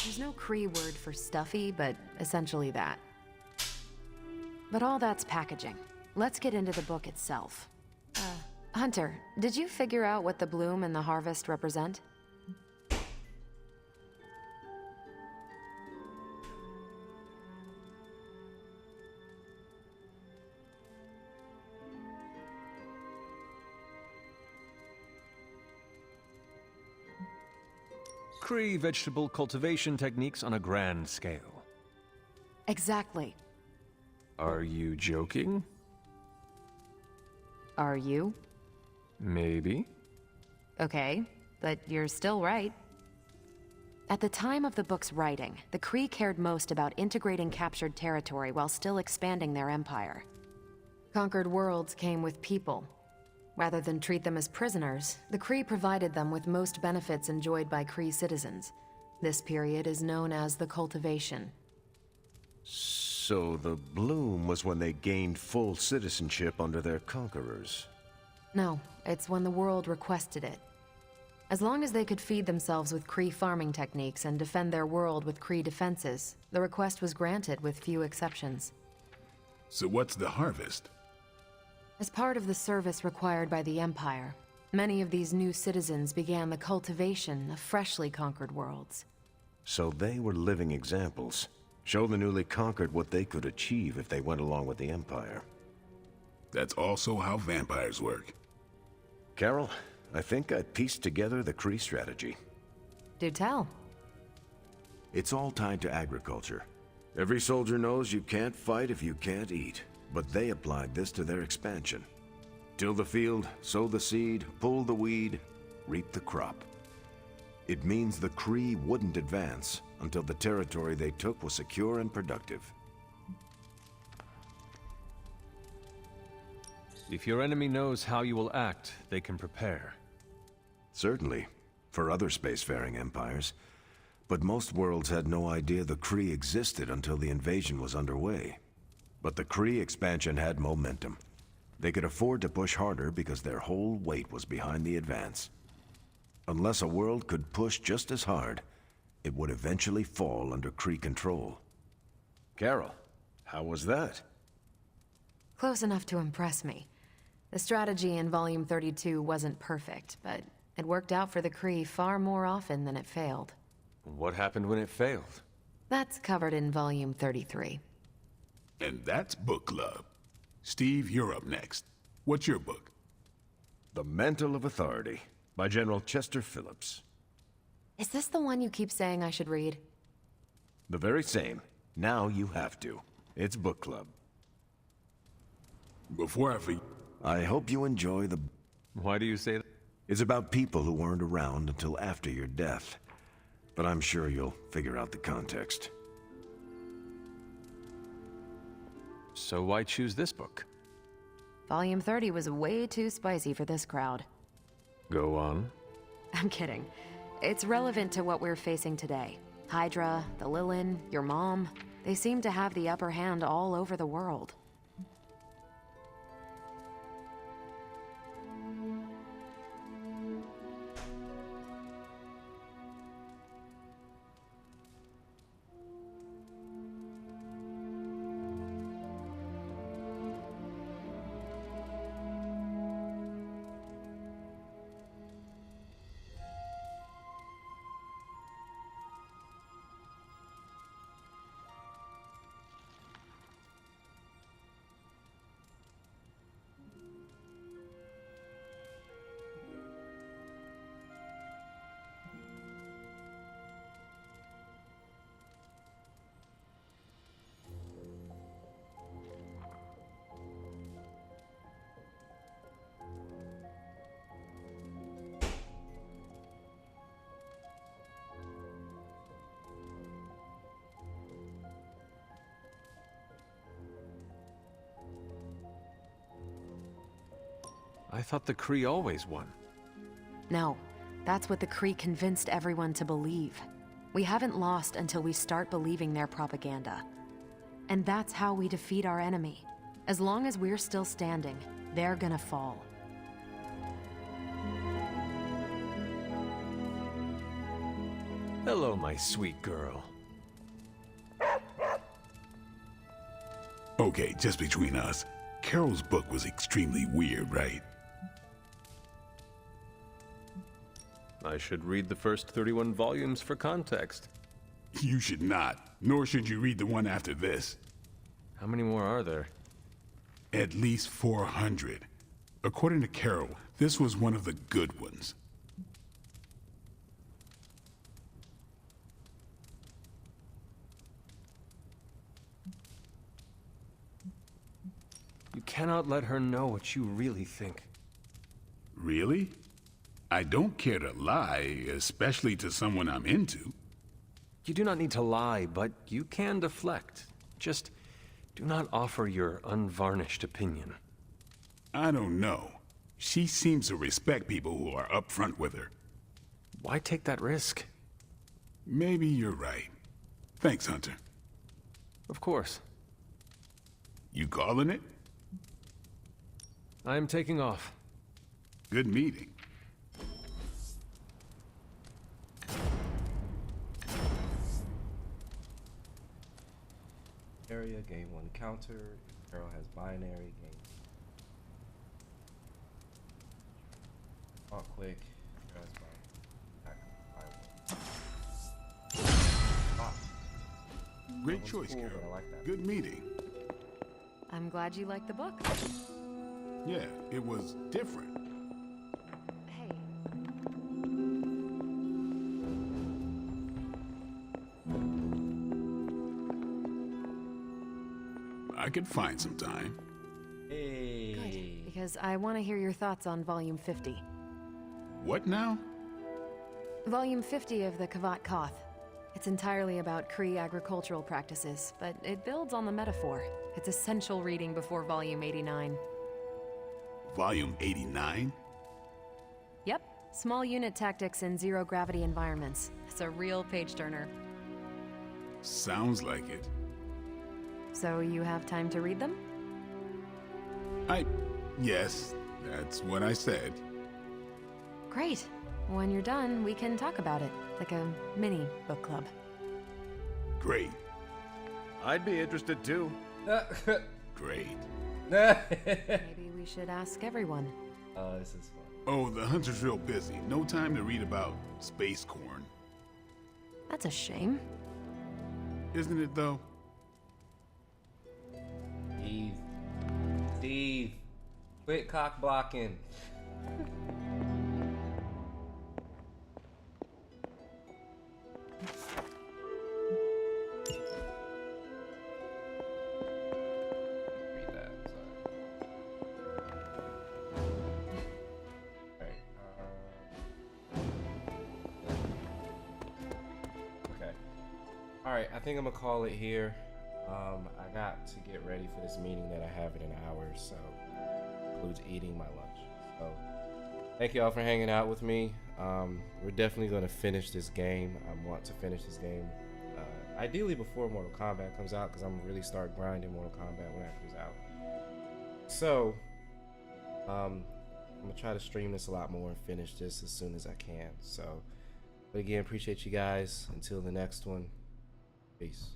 There's no Kree word for stuffy, but essentially that. But all that's packaging. Let's get into the book itself. Hunter, did you figure out what the bloom and the harvest represent? Kree vegetable cultivation techniques on a grand scale. Exactly. Are you joking? Are you? Maybe. Okay, but you're still right. At the time of the book's writing, the Kree cared most about integrating captured territory while still expanding their empire. Conquered worlds came with people. Rather than treat them as prisoners, the Kree provided them with most benefits enjoyed by Kree citizens. This period is known as the Cultivation. So the bloom was when they gained full citizenship under their conquerors. No, it's when the world requested it. As long as they could feed themselves with Kree farming techniques and defend their world with Kree defenses, the request was granted with few exceptions. So what's the harvest? As part of the service required by the Empire, many of these new citizens began the cultivation of freshly conquered worlds. So they were living examples. Show the newly conquered what they could achieve if they went along with the Empire. That's also how vampires work. Carol, I think I pieced together the Kree strategy. Do tell. It's all tied to agriculture. Every soldier knows you can't fight if you can't eat. But they applied this to their expansion. Till the field, sow the seed, pull the weed, reap the crop. It means the Kree wouldn't advance until the territory they took was secure and productive. If your enemy knows how you will act, they can prepare. Certainly, for other spacefaring empires. But most worlds had no idea the Kree existed until the invasion was underway. But the Kree expansion had momentum. They could afford to push harder because their whole weight was behind the advance. Unless a world could push just as hard, it would eventually fall under Kree control. Carol, how was that? Close enough to impress me. The strategy in Volume 32 wasn't perfect, but it worked out for the Kree far more often than it failed. What happened when it failed? That's covered in Volume 33. And that's book club. Steve, you're up next. What's your book? The Mantle of Authority, by General Chester Phillips. Is this the one you keep saying I should read? The very same. Now you have to. It's book club. Before I forget... I hope you enjoy the... Why do you say that? It's about people who weren't around until after your death. But I'm sure you'll figure out the context. So why choose this book? Volume 30 was way too spicy for this crowd. Go on. I'm kidding. It's relevant to what we're facing today. Hydra, the Lilin, your mom, they seem to have the upper hand all over the world. I thought the Kree always won. No, that's what the Kree convinced everyone to believe. We haven't lost until we start believing their propaganda. And that's how we defeat our enemy. As long as we're still standing, they're gonna fall. Hello, my sweet girl. Okay, just between us, Carol's book was extremely weird, right? I should read the first 31 volumes for context. You should not, nor should you read the one after this. How many more are there? At least 400. According to Carol, this was one of the good ones. You cannot let her know what you really think. Really? I don't care to lie, especially to someone I'm into. You do not need to lie, but you can deflect. Just do not offer your unvarnished opinion. I don't know. She seems to respect people who are upfront with her. Why take that risk? Maybe you're right. Thanks, Hunter. Of course. You calling it? I am taking off. Good meeting. Area, game 1 counter. Carol has binary, game. Oh, quick. Carol has binary. Ah. Great choice, cool, Carol. I like that. Good meeting. I'm glad you liked the book. Yeah, it was different. Hey. I could find some time. Hey. Good, because I want to hear your thoughts on Volume 50. What now? Volume 50 of the Kavat Koth. It's entirely about Kree agricultural practices, but it builds on the metaphor. It's essential reading before Volume 89. Volume 89? Yep, small unit tactics in zero-gravity environments. It's a real page-turner. Sounds like it. So you have time to read them? Yes, that's what I said. Great. When you're done, we can talk about it, like a mini book club. Great. I'd be interested too. Great. Maybe we should ask everyone. Oh, this is fun. Oh, the Hunter's real busy. No time to read about space corn. That's a shame. Isn't it, though? Steve. Quit cock blocking. Read that, sorry. Alright, okay. Alright, I think I'm gonna call it here. I got to get ready for this meeting that I have in an hour, so includes eating my lunch. So thank you all for hanging out with me. We're definitely going to finish this game. I want to finish this game ideally before Mortal Kombat comes out, because I'm gonna really start grinding Mortal Kombat when that comes out. So I'm gonna try to stream this a lot more and finish this as soon as I can. So, but again, appreciate you guys. Until the next one, peace.